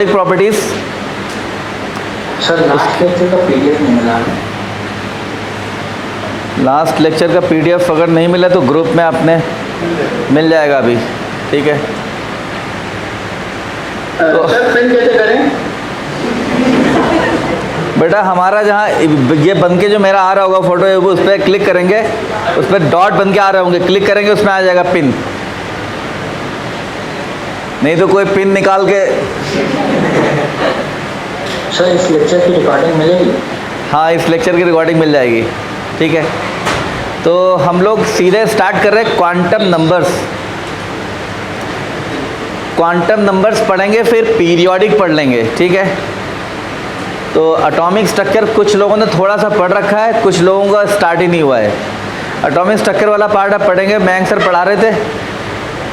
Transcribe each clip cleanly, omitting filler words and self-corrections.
Properties. Sir last lecture का PDF नहीं मिला है। लास्ट लेक्चर का पीडीएफ अगर नहीं मिला तो ग्रुप में आपने मिल जाएगा अभी, ठीक है। तो सर पिन कैसे करें? बेटा हमारा जहाँ ये बन के जो मेरा आ रहा होगा फोटो, उस पर क्लिक करेंगे, उस पर डॉट बन के आ रहे होंगे, क्लिक करेंगे उसमें आ जाएगा पिन। नहीं तो कोई पिन निकाल के। सर इस लेक्चर की रिकॉर्डिंग मिलेगी? हाँ, इस लेक्चर की रिकॉर्डिंग मिल जाएगी, ठीक है। तो हम लोग सीधे स्टार्ट कर रहे हैं क्वांटम नंबर्स। क्वांटम नंबर्स पढ़ेंगे, फिर पीरियोडिक पढ़ लेंगे, ठीक है। तो एटॉमिक स्ट्रक्चर कुछ लोगों ने थोड़ा सा पढ़ रखा है, कुछ लोगों का स्टार्ट ही नहीं हुआ है। एटॉमिक स्ट्रक्चर वाला पार्ट आप पढ़ेंगे, मयंक सर पढ़ा रहे थे,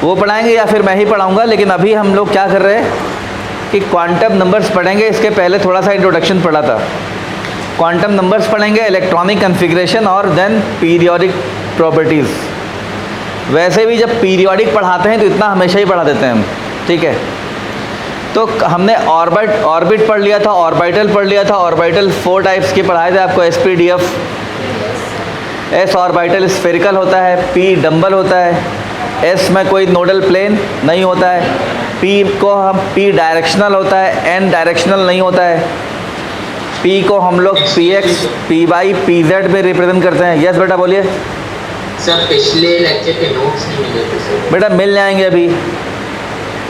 वो पढ़ाएंगे या फिर मैं ही पढ़ाऊँगा। लेकिन अभी हम लोग क्या कर रहे हैं कि क्वांटम नंबर्स पढ़ेंगे। इसके पहले थोड़ा सा इंट्रोडक्शन पढ़ा था। क्वांटम नंबर्स पढ़ेंगे, इलेक्ट्रॉनिक कन्फिग्रेशन और देन पीरियोडिक प्रॉपर्टीज़। वैसे भी जब पीरियोडिक पढ़ाते हैं तो इतना हमेशा ही पढ़ा देते हैं हम, ठीक है। तो हमने ऑर्बिट पढ़ लिया था, ऑर्बिटल पढ़ लिया था। ऑर्बिटल 4 टाइप्स के पढ़ाए थे आपको, एसपीडीएफ। एस ऑर्बिटल स्फेरिकल होता है, पी डम्बल होता है, एस में कोई नोडल प्लेन नहीं होता है, पी को हम पी डायरेक्शनल होता है, एन डायरेक्शनल नहीं होता है, पी को हम लोग P X P Y P Z में रिप्रेजेंट करते हैं। यस बेटा बोलिए। सर पिछले लेक्चर के नोट्स नहीं मिले थे सर। बेटा मिल जाएंगे, अभी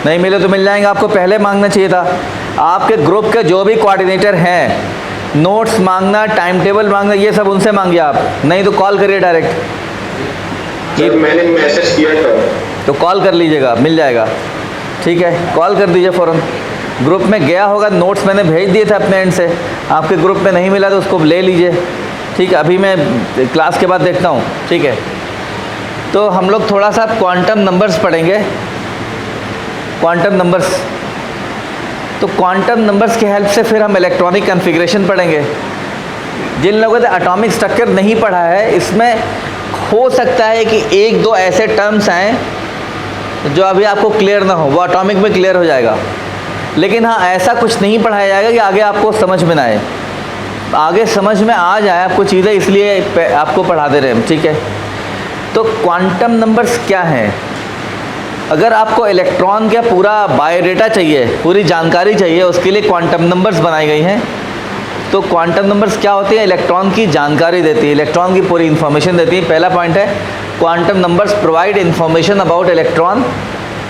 नहीं मिले तो मिल जाएंगे। आपको पहले मांगना चाहिए था। आपके ग्रुप के जो भी कोऑर्डिनेटर हैं, नोट्स मांगना, टाइम टेबल मांगना, ये सब उनसे मांगिए आप, नहीं तो कॉल करिए डायरेक्ट। सर मैंने मैसेज किया था तो कॉल कर लीजिएगा, मिल जाएगा, ठीक है। कॉल कर दीजिए फ़ौरन। ग्रुप में गया होगा, नोट्स मैंने भेज दिए थे अपने एंड से, आपके ग्रुप में नहीं मिला तो उसको ले लीजिए, ठीक है। अभी मैं क्लास के बाद देखता हूँ, ठीक है। तो हम लोग थोड़ा सा क्वांटम नंबर्स पढ़ेंगे। क्वांटम नंबर्स, तो क्वांटम नंबर्स की हेल्प से फिर हम इलेक्ट्रॉनिक कन्फिग्रेशन पढ़ेंगे। जिन लोगों ने एटॉमिक स्ट्रक्चर नहीं पढ़ा है, इसमें हो सकता है कि 1-2 ऐसे टर्म्स आएँ जो अभी आपको क्लियर ना हो, वो एटॉमिक में क्लियर हो जाएगा। लेकिन हाँ, ऐसा कुछ नहीं पढ़ाया जाएगा कि आगे आपको समझ में ना आए। आगे समझ में आ जाए आपको चीज़ें, इसलिए आपको पढ़ा दे रहे हैं, ठीक है। तो क्वांटम नंबर्स क्या हैं? अगर आपको इलेक्ट्रॉन का पूरा बायोडेटा चाहिए, पूरी जानकारी चाहिए, उसके लिए क्वांटम नंबर्स बनाई गई हैं। तो क्वांटम नंबर्स क्या होती है? इलेक्ट्रॉन की जानकारी देती है, इलेक्ट्रॉन की पूरी इन्फॉर्मेशन देती है। पहला पॉइंट है quantum numbers provide information about electron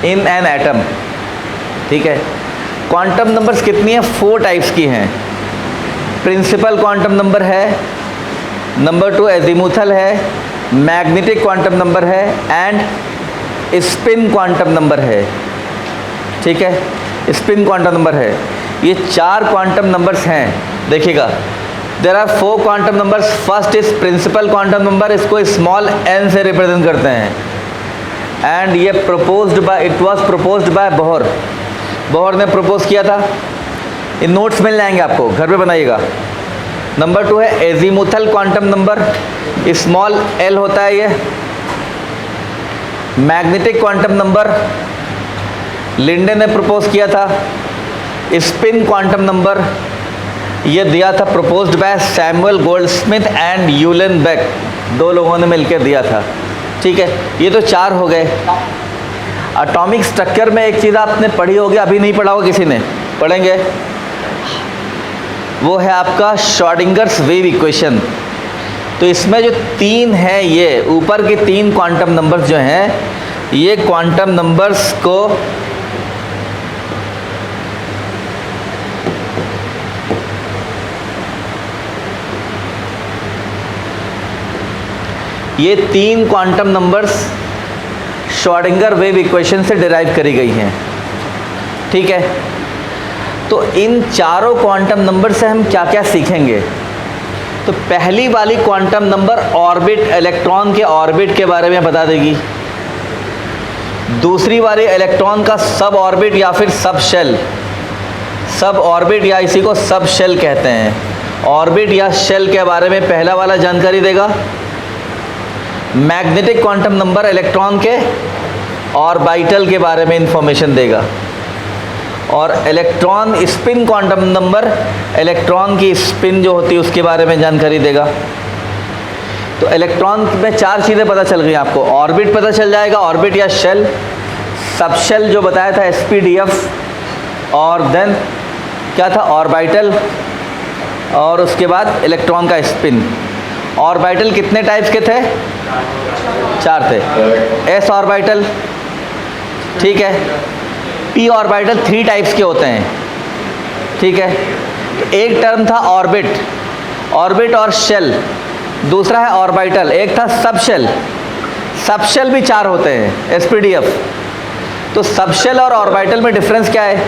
in an atom, ठीक है। क्वांटम नंबर्स कितनी है? 4 टाइप्स की हैं। प्रिंसिपल क्वांटम नंबर है, नंबर 2 एजीमुथल है, मैग्नेटिक क्वांटम नंबर है एंड स्पिन क्वांटम नंबर है, ठीक है। स्पिन क्वांटम नंबर है। ये 4 क्वांटम नंबर्स हैं। देखिएगा, there are 4 quantum numbers. First is principal quantum number, इसको स्मॉल n से रिप्रेजेंट करते हैं। एंड ये it was proposed by Bohr. Bohr ने प्रपोज किया था। इन नोट्स मिल जाएंगे आपको, घर पे बनाइएगा। नंबर 2 है azimuthal quantum number, small l होता है ये। मैग्नेटिक क्वांटम नंबर लिंडे ने प्रपोज किया था। स्पिन क्वांटम नंबर ये दिया था, proposed by Samuel Goudsmit and Uhlenbeck, 2 लोगों ने मिलकर दिया था, ठीक है। ये तो 4 हो गए। एटॉमिक स्ट्रक्चर में एक चीज़ आपने पढ़ी होगी, अभी नहीं पढ़ा होगा किसी ने, पढ़ेंगे, वो है आपका श्रोडिंगर्स वेव इक्वेशन। तो इसमें जो 3 हैं, ये ऊपर के 3 क्वांटम नंबर्स जो हैं, ये क्वांटम नंबर्स को ये 3 quantum numbers Schrodinger wave equation से डिराइव करी गई हैं, ठीक है। तो इन चारों क्वांटम नंबर से हम क्या क्या सीखेंगे? तो पहली वाली क्वांटम नंबर ऑर्बिट, इलेक्ट्रॉन के ऑर्बिट के बारे में बता देगी। दूसरी वाली इलेक्ट्रॉन का सब ऑर्बिट या फिर सब शेल, सब ऑर्बिट या इसी को सब शेल कहते हैं। ऑर्बिट या शेल के बारे में पहला वाला जानकारी देगा। मैग्नेटिक क्वांटम नंबर इलेक्ट्रॉन के ऑर्बिटल के बारे में इंफॉर्मेशन देगा। और electron spin quantum number electron की स्पिन जो होती है उसके बारे में जानकारी देगा। तो इलेक्ट्रॉन में 4 चीज़ें पता चल गई आपको। ऑर्बिट पता चल जाएगा, ऑर्बिट या शेल, सबशेल जो बताया था SPDF, और देन क्या था ऑर्बिटल, और उसके बाद इलेक्ट्रॉन का स्पिन। ऑर्बिटल कितने टाइप्स के थे? 4 थे। S ऑर्बिटल, ठीक है। P ऑर्बिटल 3 टाइप्स के होते हैं, ठीक है। एक टर्म था ऑर्बिट, ऑर्बिट और शेल, दूसरा है ऑर्बिटल, एक था सबशेल। सबशेल भी 4 होते हैं SPDF। तो सबशेल और ऑर्बिटल में डिफरेंस क्या है?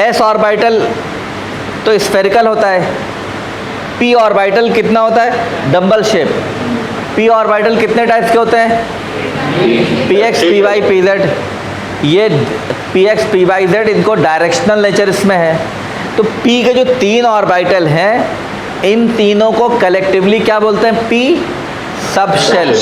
S ऑर्बिटल तो स्फेरिकल होता है, P ऑर्बिटल कितना होता है? Dumbbell shape. P ऑर्बिटल कितने टाइप्स के होते हैं? Px Py Pz। ये Px Py Z इनको डायरेक्शनल नेचर इसमें है। तो P के जो 3 ऑर्बिटल हैं, इन तीनों को कलेक्टिवली क्या बोलते हैं? P subshell.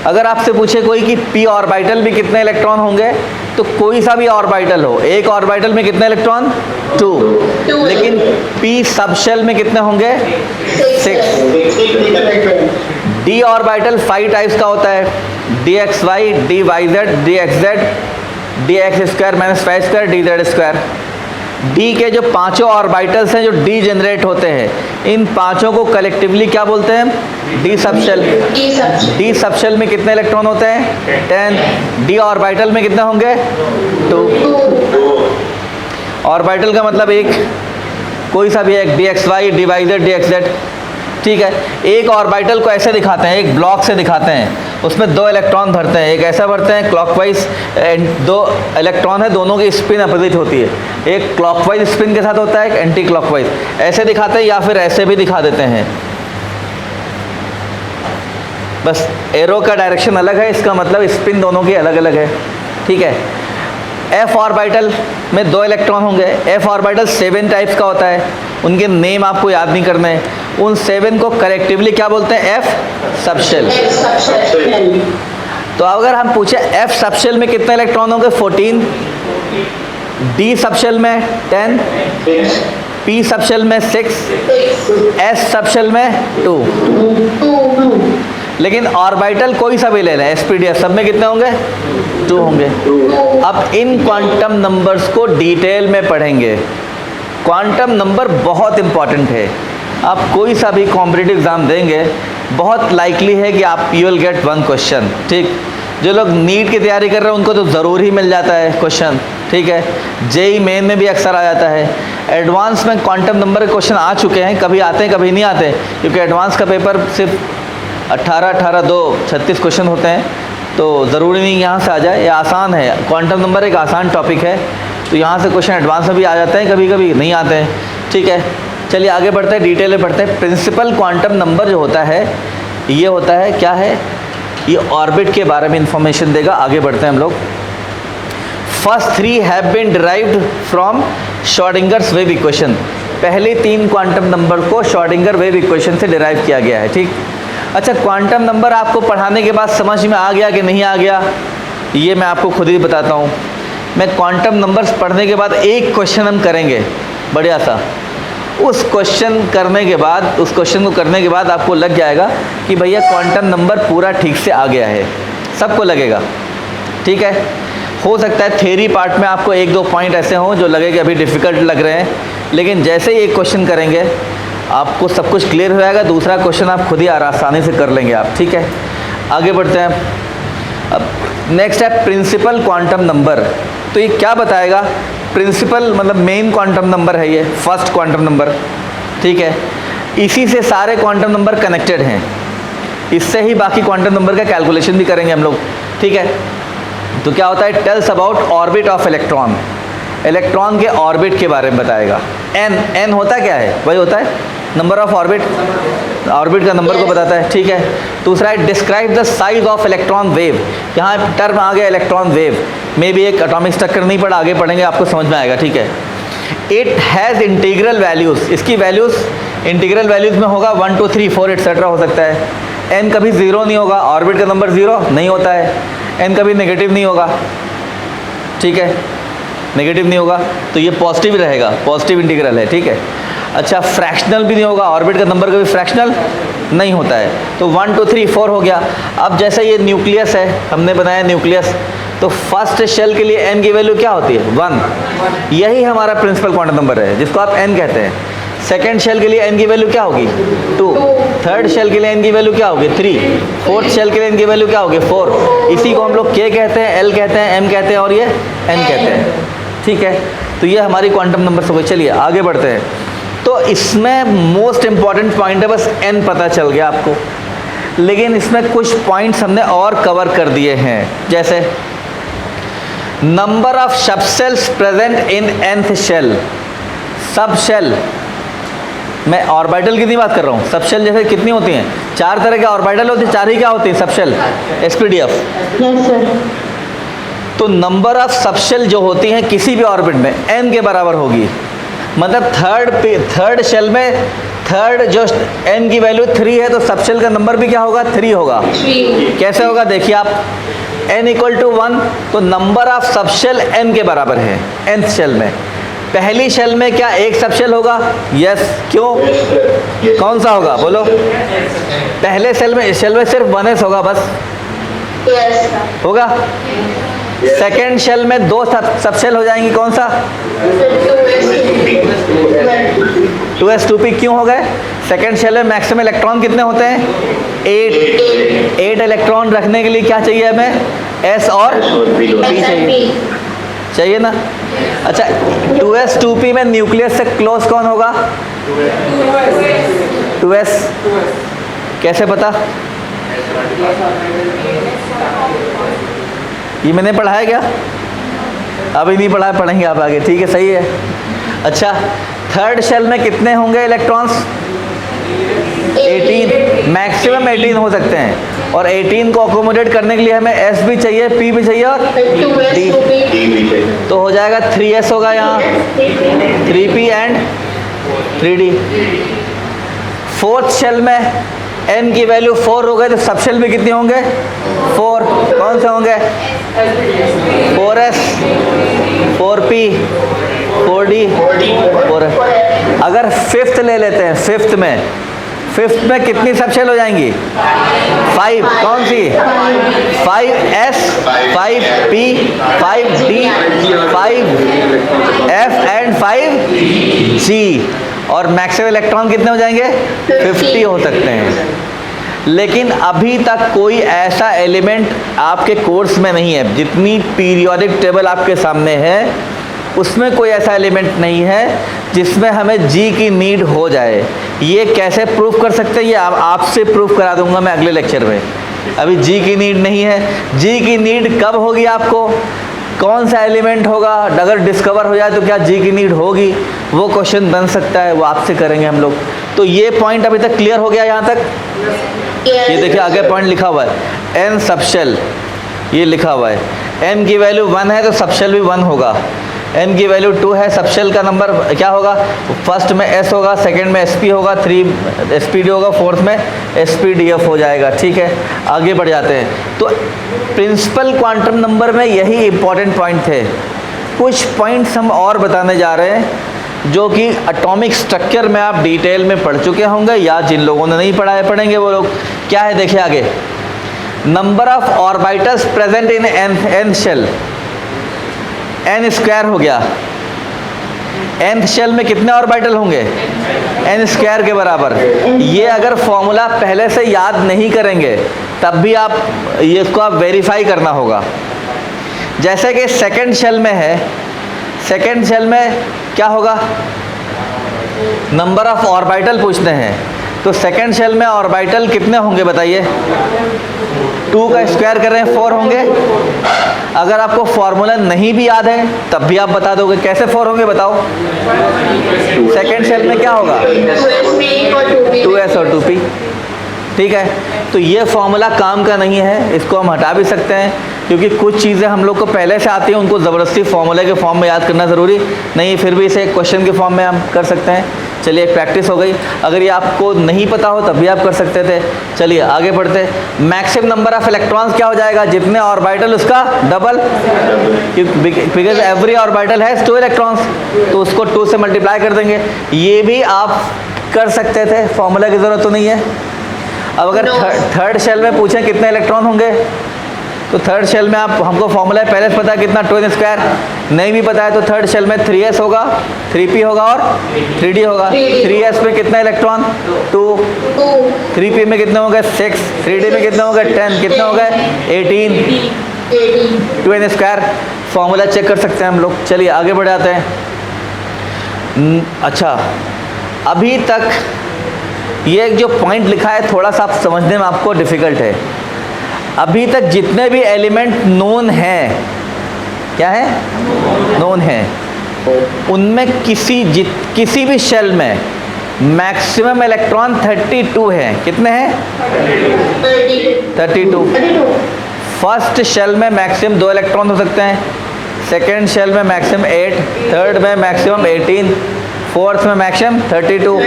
अगर आपसे पूछे कोई कि P ऑर्बिटल में कितने इलेक्ट्रॉन होंगे, तो कोई सा भी ऑर्बिटल हो, एक ऑर्बिटल में कितने इलेक्ट्रॉन? 2। लेकिन P सबशेल में कितने होंगे? 6। D ऑर्बिटल 5 टाइप्स का होता है, dxy, dyz, dxz, dx square minus 5 square, dz square. D के जो 5 ऑर्बिटल्स हैं जो D जनरेट होते हैं, इन 5 को कलेक्टिवली क्या बोलते हैं? D subshell. D सबशेल में कितने इलेक्ट्रॉन होते हैं? 10। D ऑर्बिटल में कितने होंगे? 2। ऑर्बिटल का मतलब एक, कोई सा भी एक, dxy, dyz, dxz, ठीक है। एक ऑर्बिटल को ऐसे दिखाते हैं, एक ब्लॉक से दिखाते हैं, उसमें 2 इलेक्ट्रॉन भरते हैं, एक ऐसा भरते हैं क्लॉकवाइज, 2 इलेक्ट्रॉन है, दोनों की स्पिन अपोजिट होती है, एक क्लॉकवाइज स्पिन के साथ होता है, एक एंटी क्लॉकवाइज। ऐसे दिखाते हैं या फिर ऐसे भी दिखा देते हैं, बस एरो का डायरेक्शन अलग है, इसका मतलब स्पिन दोनों की अलग अलग है, ठीक है। F ऑर्बिटल में 2 इलेक्ट्रॉन होंगे। F ऑर्बिटल 7 टाइप्स का होता है, उनके नेम आपको याद नहीं करने हैं। उन 7 को कलेक्टिवली क्या बोलते हैं? F subshell. तो अगर हम पूछे F सबशेल में कितने इलेक्ट्रॉन होंगे? 14। D सबशेल में 10, P सबशेल में 6, S सबशेल में 2। लेकिन ऑर्बिटल कोई सा भी ले लें, SPDF, सब में कितने होंगे? 2 होंगे। अब इन क्वांटम नंबर्स को डिटेल में पढ़ेंगे। क्वांटम नंबर बहुत इंपॉर्टेंट है। आप कोई सा भी कॉम्पिटिटिव एग्ज़ाम देंगे, बहुत लाइकली है कि आप यू विल गेट 1 क्वेश्चन, ठीक। जो लोग नीट की तैयारी कर रहे हैं उनको तो ज़रूर ही मिल जाता है क्वेश्चन, ठीक है। JEE मेन में भी अक्सर आ जाता है। एडवांस में क्वांटम नंबर के क्वेश्चन आ चुके हैं, कभी आते हैं कभी नहीं आते, क्योंकि एडवांस का पेपर सिर्फ 36 क्वेश्चन होते हैं, तो ज़रूरी नहीं यहाँ से आ जाए। ये आसान है, क्वांटम नंबर एक आसान टॉपिक है, तो यहाँ से क्वेश्चन एडवांस में भी आ जाते हैं, कभी कभी नहीं आते हैं, ठीक है। चलिए आगे बढ़ते हैं, डिटेल में पढ़ते हैं। प्रिंसिपल क्वांटम नंबर जो होता है, ये होता है क्या है? ये ऑर्बिट के बारे में इंफॉर्मेशन देगा। आगे बढ़ते हैं हम लोग। First 3 have been derived from Schrodinger's wave equation. पहले 3 क्वांटम नंबर को श्रोडिंगर वेव इक्वेशन से डिराइव किया गया है, ठीक। अच्छा, क्वांटम नंबर आपको पढ़ाने के बाद समझ में आ गया कि नहीं आ गया, ये मैं आपको खुद ही बताता हूँ। मैं क्वांटम नंबर्स पढ़ने के बाद एक क्वेश्चन हम करेंगे बढ़िया सा, उस क्वेश्चन को करने के बाद आपको लग जाएगा कि भैया क्वांटम नंबर पूरा ठीक से आ गया है, सबको लगेगा, ठीक है। हो सकता है थ्योरी पार्ट में आपको 1-2 पॉइंट ऐसे हों जो लगे कि अभी डिफ़िकल्ट लग रहे हैं, लेकिन जैसे ही एक क्वेश्चन करेंगे आपको सब कुछ क्लियर हो जाएगा। दूसरा क्वेश्चन आप खुद ही आसानी से कर लेंगे आप, ठीक है। आगे बढ़ते हैं। अब नेक्स्ट है प्रिंसिपल क्वांटम नंबर। तो ये क्या बताएगा? प्रिंसिपल मतलब मेन क्वांटम नंबर है, ये फर्स्ट क्वांटम नंबर, ठीक है। इसी से सारे क्वांटम नंबर कनेक्टेड हैं, इससे ही बाकी क्वांटम नंबर का कैलकुलेशन भी करेंगे हम लोग, ठीक है। तो क्या होता है? Tells about orbit of electron, electron के ऑर्बिट के बारे में बताएगा। एन होता क्या है? वही होता है नंबर ऑफ ऑर्बिट, ऑर्बिट का नंबर को बताता है, ठीक है। दूसरा है describe the size of electron wave. यहाँ टर्म आ गया इलेक्ट्रॉन वेव, में भी एक एटॉमिक स्ट्रक्चर नहीं पढ़ा, आगे पढ़ेंगे आपको समझ में आएगा, ठीक है। इट हैज़ इंटीग्रल वैल्यूज़, इसकी वैल्यूज़ इंटीग्रल वैल्यूज़ में होगा 1 2 3 4 एक्सेट्रा हो सकता है। एन कभी 0 नहीं होगा, ऑर्बिट का नंबर 0 नहीं होता है, एन कभी नेगेटिव नहीं होगा, ठीक है, नेगेटिव नहीं होगा, तो ये पॉजिटिव रहेगा, पॉजिटिव इंटीग्रल है, ठीक है। अच्छा, फ्रैक्शनल भी नहीं होगा, ऑर्बिट का नंबर कभी फ्रैक्शनल नहीं होता है। तो 1 2 3 4 हो गया। अब जैसे ये न्यूक्लियस है, हमने बनाया न्यूक्लियस, तो फर्स्ट शेल के लिए n की वैल्यू क्या होती है? 1। यही हमारा प्रिंसिपल क्वांटम नंबर है जिसको आप n कहते हैं। सेकेंड शेल के लिए n की वैल्यू क्या होगी? 2। थर्ड शेल के लिए n की वैल्यू क्या होगी? 3। फोर्थ शेल के लिए n की वैल्यू क्या होगी? 4। इसी को हम लोग k कहते हैं, l कहते हैं, m कहते हैं और ये n कहते हैं, ठीक है। तो ये हमारी क्वांटम नंबर हो गई। चलिए आगे बढ़ते हैं। तो इसमें मोस्ट इंपॉर्टेंट पॉइंट है, बस n पता चल गया आपको, लेकिन इसमें कुछ पॉइंट्स हमने और कवर कर दिए हैं, जैसे number of subshells present in nth shell. Subshell, मैं ऑर्बिटल की नहीं बात कर रहा हूँ, सब शेल जैसे कितनी होती हैं? 4 तरह के ऑर्बिटल होते हैं, 4 ही क्या होती हैं? Subshell, SPDF। Yes sir. तो नंबर ऑफ सब शेल जो होती हैं किसी भी ऑर्बिट में n के बराबर होगी। मतलब थर्ड शेल में थर्ड जो n की वैल्यू 3 है, तो सब शेल का नंबर भी क्या होगा? 3 होगा। कैसे होगा देखिए आप, n = 1, तो number of subshell n के बराबर है nth शेल में। पहली शेल में क्या एक सब शेल होगा? यस। क्यों? कौन सा होगा बोलो? पहले शेल में सिर्फ 1s होगा बस, यस होगा। सेकेंड शेल में 2 सब शेल हो जाएंगी, कौन सा? 2s 2p। क्यों हो गए? सेकेंड शेल में मैक्सिमम इलेक्ट्रॉन कितने होते हैं? 8 इलेक्ट्रॉन रखने के लिए क्या चाहिए हमें? s और p चाहिए ना। अच्छा, 2s 2p में न्यूक्लियस से क्लोज कौन होगा? 2s। कैसे पता? ये मैंने पढ़ाया क्या? अभी नहीं पढ़ा, पढ़ेंगे आप आगे, ठीक है, सही है। अच्छा, थर्ड शेल में कितने होंगे इलेक्ट्रॉन्स? 18। मैक्सिमम 18 हो सकते हैं, और 18 को अकोमोडेट करने के लिए हमें s भी चाहिए, p भी चाहिए और d। तो हो जाएगा 3s होगा यहाँ, 3p and 3d। Fourth shell में n की वैल्यू 4 हो गए, तो सब शेल भी कितने होंगे? 4। कौन से होंगे? 4s, 4p, 4d, 4s। अगर फिफ्थ ले लेते हैं, फिफ्थ में कितनी सब शेल हो जाएंगी? 5। कौन सी? 5s, 5p, 5d, 5f and 5g। और मैक्सिमम इलेक्ट्रॉन कितने हो जाएंगे? 50 हो सकते हैं। लेकिन अभी तक कोई ऐसा एलिमेंट आपके कोर्स में नहीं है, जितनी पीरियोडिक टेबल आपके सामने है उसमें कोई ऐसा एलिमेंट नहीं है जिसमें हमें G की नीड हो जाए। ये कैसे प्रूफ कर सकते हैं? ये आपसे प्रूफ करा दूंगा मैं अगले लेक्चर में। अभी G की नीड नहीं है। G की नीड कब होगी आपको? कौन सा एलिमेंट होगा? अगर डिस्कवर हो जाए तो क्या G की नीड होगी? वो क्वेश्चन बन सकता है, वो आपसे करेंगे हम लोग। तो ये पॉइंट अभी तक क्लियर हो गया यहाँ तक? ये देखिए आगे पॉइंट लिखा हुआ है, n सब शेल, ये लिखा हुआ है। n की वैल्यू 1 है तो सब शेल भी 1 होगा। n की वैल्यू 2 है, सब शेल का नंबर क्या होगा? फर्स्ट में s होगा, सेकंड में sp होगा, 3 spd होगा, फोर्थ में spdf हो जाएगा। ठीक है, आगे बढ़ जाते हैं। तो प्रिंसिपल क्वांटम नंबर में यही इंपॉर्टेंट पॉइंट थे। कुछ पॉइंट्स हम और बताने जा रहे हैं जो कि एटॉमिक स्ट्रक्चर में आप डिटेल में पढ़ चुके होंगे, या जिन लोगों ने नहीं पढ़ा है पढ़ेंगे वो लोग। क्या है देखिए आगे, number of orbitals present in nth shell, n square हो गया। nth शेल में कितने ऑर्बिटल होंगे? n स्क्वायर के बराबर। ये अगर फॉर्मूला पहले से याद नहीं करेंगे तब भी आप ये इसको आप वेरीफाई करना होगा। जैसे कि सेकंड शेल में है, सेकंड शेल में क्या होगा? नंबर ऑफ ऑर्बिटल पूछते हैं, तो सेकंड शेल में ऑर्बिटल कितने होंगे बताइए? 2 का स्क्वायर कर रहे हैं 4 होंगे। अगर आपको फॉर्मूला नहीं भी याद है तब भी आप बता दोगे। कैसे 4 होंगे बताओ? सेकंड शेल में क्या होगा? 2s और 2p। ठीक है, तो ये फॉर्मूला काम का नहीं है, इसको हम हटा भी सकते हैं, क्योंकि कुछ चीज़ें हम लोग को पहले से आती हैं, उनको ज़बरदस्ती फॉर्मूले के फॉर्म में याद करना ज़रूरी नहीं, फिर भी इसे क्वेश्चन के फॉर्म में हम कर सकते हैं। चलिए प्रैक्टिस हो गई। अगर ये आपको नहीं पता हो तब भी आप कर सकते थे। चलिए आगे बढ़ते। मैक्सिमम नंबर ऑफ इलेक्ट्रॉन्स क्या हो जाएगा? जितने ऑर्बिटल उसका double, because every orbital has 2 electrons, तो उसको 2 से मल्टीप्लाई कर देंगे। ये भी आप कर सकते थे, फॉर्मूला की ज़रूरत तो नहीं है। अब अगर थर्ड शेल में पूछें कितने इलेक्ट्रॉन होंगे, तो थर्ड शेल में आप हमको फॉर्मूला पहले से पता है कितना, 2n²। नहीं भी पता है तो थर्ड शेल में 3s होगा, 3p होगा और 3d होगा। 3s में कितना इलेक्ट्रॉन? 2। 3p में कितने हो गए? 6। 3d में कितने हो गए? 10। कितने हो गए? 18। 2n²। फॉर्मूला चेक कर सकते हैं हम लोग। चलिए आगे बढ़ जाते हैं। अच्छा, अभी तक ये जो पॉइंट लिखा है थोड़ा सा आप समझने में आपको डिफ़िकल्ट है। अभी तक जितने भी एलिमेंट नोन हैं, क्या है? नोन हैं, उनमें किसी भी शेल में मैक्सिमम इलेक्ट्रॉन 32 है। कितने हैं? 32। फर्स्ट शेल में मैक्सिमम 2 इलेक्ट्रॉन हो सकते हैं, सेकेंड शेल में मैक्सिमम 8, थर्ड में मैक्सिमम 18, फोर्थ में मैक्सिमम 32,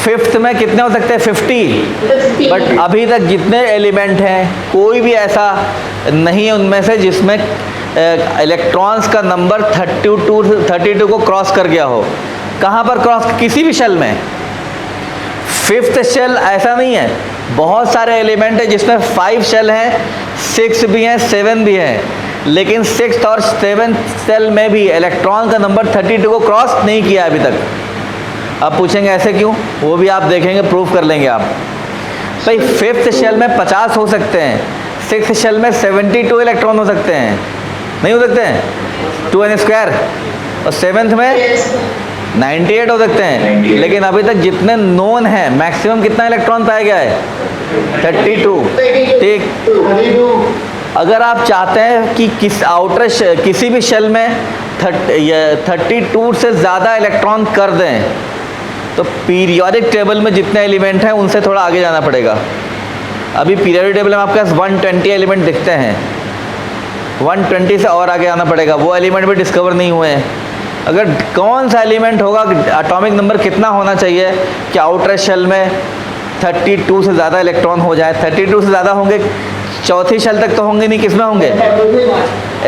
फिफ्थ में कितने हो सकते हैं? 50। बट अभी तक जितने एलिमेंट हैं कोई भी ऐसा नहीं है उनमें से जिसमें इलेक्ट्रॉन्स का नंबर 32 को क्रॉस कर गया हो। कहाँ पर क्रॉस? किसी भी शेल में। फिफ्थ शेल ऐसा नहीं है, बहुत सारे एलिमेंट है जिसमें 5 शेल हैं, 6 भी हैं, 7 भी हैं, लेकिन 6th और 7th शेल में भी इलेक्ट्रॉन का नंबर 32 को क्रॉस नहीं किया अभी तक। अब पूछेंगे ऐसे क्यों? वो भी आप देखेंगे, प्रूफ कर लेंगे आप। भाई फिफ्थ शेल में 50 हो सकते हैं, 6th शेल में 72 इलेक्ट्रॉन हो सकते हैं, नहीं हो सकते हैं? 2n²। और 7th में 98 हो सकते हैं, लेकिन अभी तक जितने नोन हैं मैक्सिमम कितना इलेक्ट्रॉन पाया गया है? 32। ठीक। अगर आप चाहते हैं कि किसी भी शेल में 32 से ज़्यादा इलेक्ट्रॉन कर दें, तो पीरियोडिक टेबल में जितने एलिमेंट हैं उनसे थोड़ा आगे जाना पड़ेगा। अभी पीरियोडिक टेबल में आपके पास 120 एलिमेंट दिखते हैं, 120 से और आगे आना पड़ेगा, वो एलिमेंट भी डिस्कवर नहीं हुए हैं। अगर कौन सा एलिमेंट होगा, एटॉमिक नंबर कितना होना चाहिए कि आउटर शेल में 32 से ज़्यादा इलेक्ट्रॉन हो जाए? 32 से ज़्यादा होंगे, चौथी शेल तक तो होंगे नहीं, किसमें होंगे?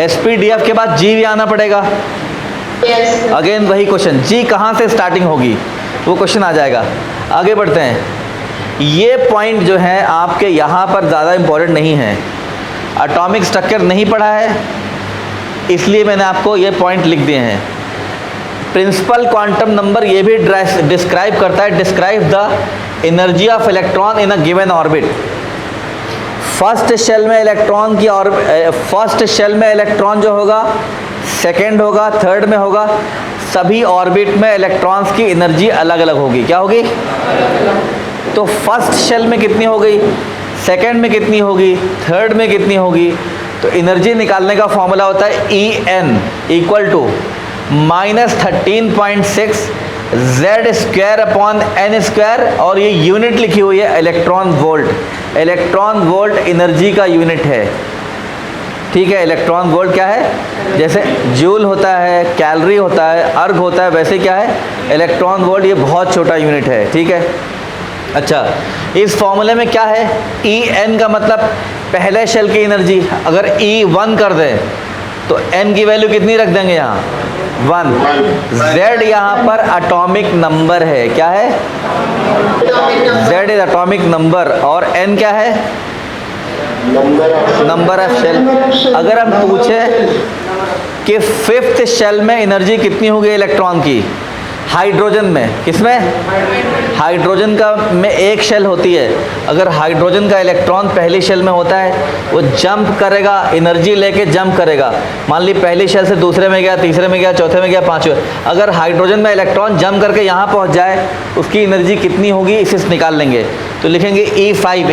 SPDF के बाद G भी आना पड़ेगा। अगेन वही क्वेश्चन, G कहाँ से स्टार्टिंग होगी, वो क्वेश्चन आ जाएगा। आगे बढ़ते हैं। ये पॉइंट जो है आपके यहाँ पर ज़्यादा इम्पोर्टेंट नहीं है, एटॉमिक स्ट्रक्चर नहीं पढ़ा है इसलिए मैंने आपको ये पॉइंट लिख दिए हैं। प्रिंसिपल क्वांटम नंबर ये भी डिस्क्राइब करता है, describe the energy of electron in a given orbit. First shell में इलेक्ट्रॉन की और फर्स्ट शेल में इलेक्ट्रॉन जो होगा, सेकेंड होगा, थर्ड में होगा, सभी ऑर्बिट में इलेक्ट्रॉन्स की एनर्जी अलग अलग होगी। क्या होगी? तो फर्स्ट शेल में कितनी हो गई, सेकेंड में कितनी होगी, थर्ड में कितनी होगी? तो एनर्जी निकालने का फॉर्मूला होता है En = -13.6 Z² और ये यूनिट लिखी हुई है electron volt. Electron volt energy का यूनिट है, ठीक है। इलेक्ट्रॉन वोल्ट क्या है? जैसे जूल होता है, कैलोरी होता है, अर्ग होता है, वैसे क्या है इलेक्ट्रॉन वोल्ट, ये बहुत छोटा यूनिट है, ठीक है। अच्छा, इस फॉर्मूले में क्या है? En का मतलब पहले शेल की एनर्जी, अगर E1 कर दें तो n की वैल्यू कितनी रख देंगे यहाँ? 1। Z यहाँ पर एटॉमिक नंबर है, क्या है? Z इज एटॉमिक नंबर, और n क्या है? Number of shell. अगर हम पूछे कि फिफ्थ शेल में एनर्जी कितनी होगी इलेक्ट्रॉन की, हाइड्रोजन में, किसमें? हाइड्रोजन का में एक शेल होती है, अगर हाइड्रोजन का इलेक्ट्रॉन पहली शेल में होता है वो जंप करेगा, एनर्जी लेके जंप करेगा। मान ली पहली शेल से दूसरे में गया, तीसरे में गया, चौथे में गया, पांचवें। अगर हाइड्रोजन में इलेक्ट्रॉन जंप करके यहाँ पहुँच जाए, उसकी एनर्जी कितनी होगी इसे निकाल लेंगे। तो लिखेंगे E5 =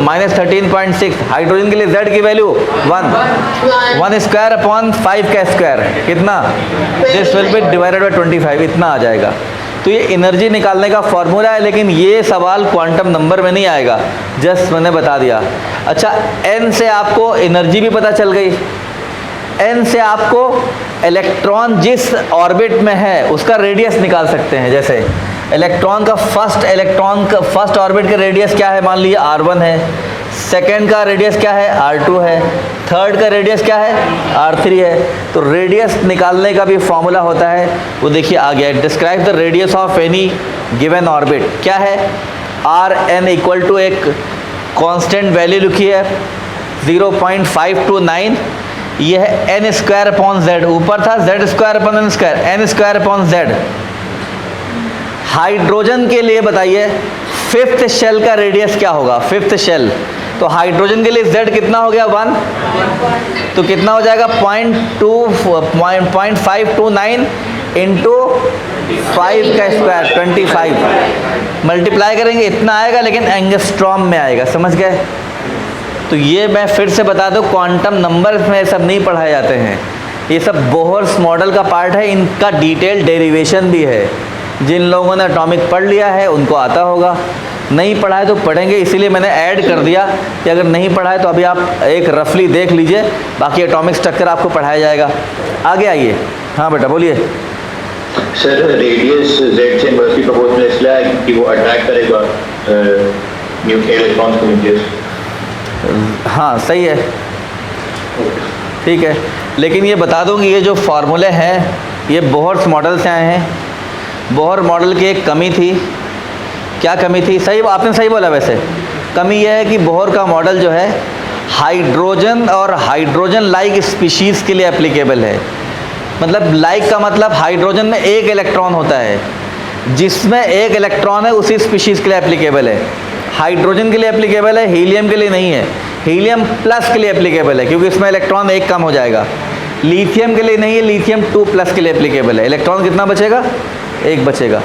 -13.6। हाइड्रोजन के लिए Z की वैल्यू 1 1² 5 का स्क्वायर, कितना? This will be divided by 25, इतना आ जाएगा। तो ये एनर्जी निकालने का फॉर्मूला है, लेकिन ये सवाल क्वांटम नंबर में नहीं आएगा, जस्ट मैंने बता दिया। अच्छा, n से आपको एनर्जी भी पता चल गई, n से आपको इलेक्ट्रॉन जिस ऑर्बिट में है उसका रेडियस निकाल सकते हैं। जैसे इलेक्ट्रॉन का फर्स्ट ऑर्बिट का रेडियस क्या है, मान लीजिए r1 है, सेकेंड का रेडियस क्या है, r2 है, थर्ड का रेडियस क्या है, r3 है। तो रेडियस निकालने का भी फॉर्मूला होता है, वो देखिए आ गया, describe the radius of any given orbit. क्या है, आर एन इक्वल टू एक कांस्टेंट वैल्यू लिखी है 0.529, ये है एन स्क्वायर अपॉन जेड, ऊपर था Z square upon N square, N square upon Z. Hydrogen के लिए बताइए फिफ्थ शेल का रेडियस क्या होगा, फिफ्थ शेल, तो हाइड्रोजन के लिए जेड कितना हो गया 1, तो कितना हो जाएगा 0.529 इंटू 5 का स्क्वायर 25, मल्टीप्लाई करेंगे इतना आएगा, लेकिन एंगस्ट्रॉम में आएगा, समझ गए। तो ये मैं फिर से बता दूं, क्वांटम नंबर में ये सब नहीं पढ़ाए जाते हैं, ये सब बोहर्स मॉडल का पार्ट है, इनका डिटेल डेरिवेशन भी है। जिन लोगों ने एटॉमिक पढ़ लिया है उनको आता होगा, नहीं पढ़ा है तो पढ़ेंगे, इसीलिए मैंने ऐड कर दिया कि अगर नहीं पढ़ा है तो अभी आप एक रफली देख लीजिए, बाकी एटॉमिक स्ट्रक्चर आपको पढ़ाया जाएगा। आगे आइए, हाँ बेटा बोलिए। सर रेडियस जेड से इनवर्सली प्रोपोर्शनल इसलिए है कि वो अट्रैक्ट करेगा न्यूक्लियर इलेक्ट्रॉन्स को न्यूक्लियस। हाँ सही है, ठीक है, लेकिन ये बता दूँ कि ये जो फार्मूले हैं ये बोहर्स मॉडल से आए हैं। बोहर मॉडल की एक कमी थी, क्या कमी थी, सही आपने सही बोला, वैसे कमी यह है कि बोहर का मॉडल जो है हाइड्रोजन और हाइड्रोजन लाइक स्पीशीज़ के लिए एप्लीकेबल है। मतलब लाइक का मतलब हाइड्रोजन में एक इलेक्ट्रॉन होता है, जिसमें एक इलेक्ट्रॉन है उसी स्पीशीज़ के लिए एप्लीकेबल है। हाइड्रोजन के लिए एप्लीकेबल है, हीलियम के लिए नहीं है, हीलियम प्लस के लिए एप्लीकेबल है क्योंकि इसमें इलेक्ट्रॉन एक कम हो जाएगा। लिथियम के लिए नहीं है, लिथियम 2 प्लस के लिए एप्लीकेबल है, इलेक्ट्रॉन कितना बचेगा, एक बचेगा।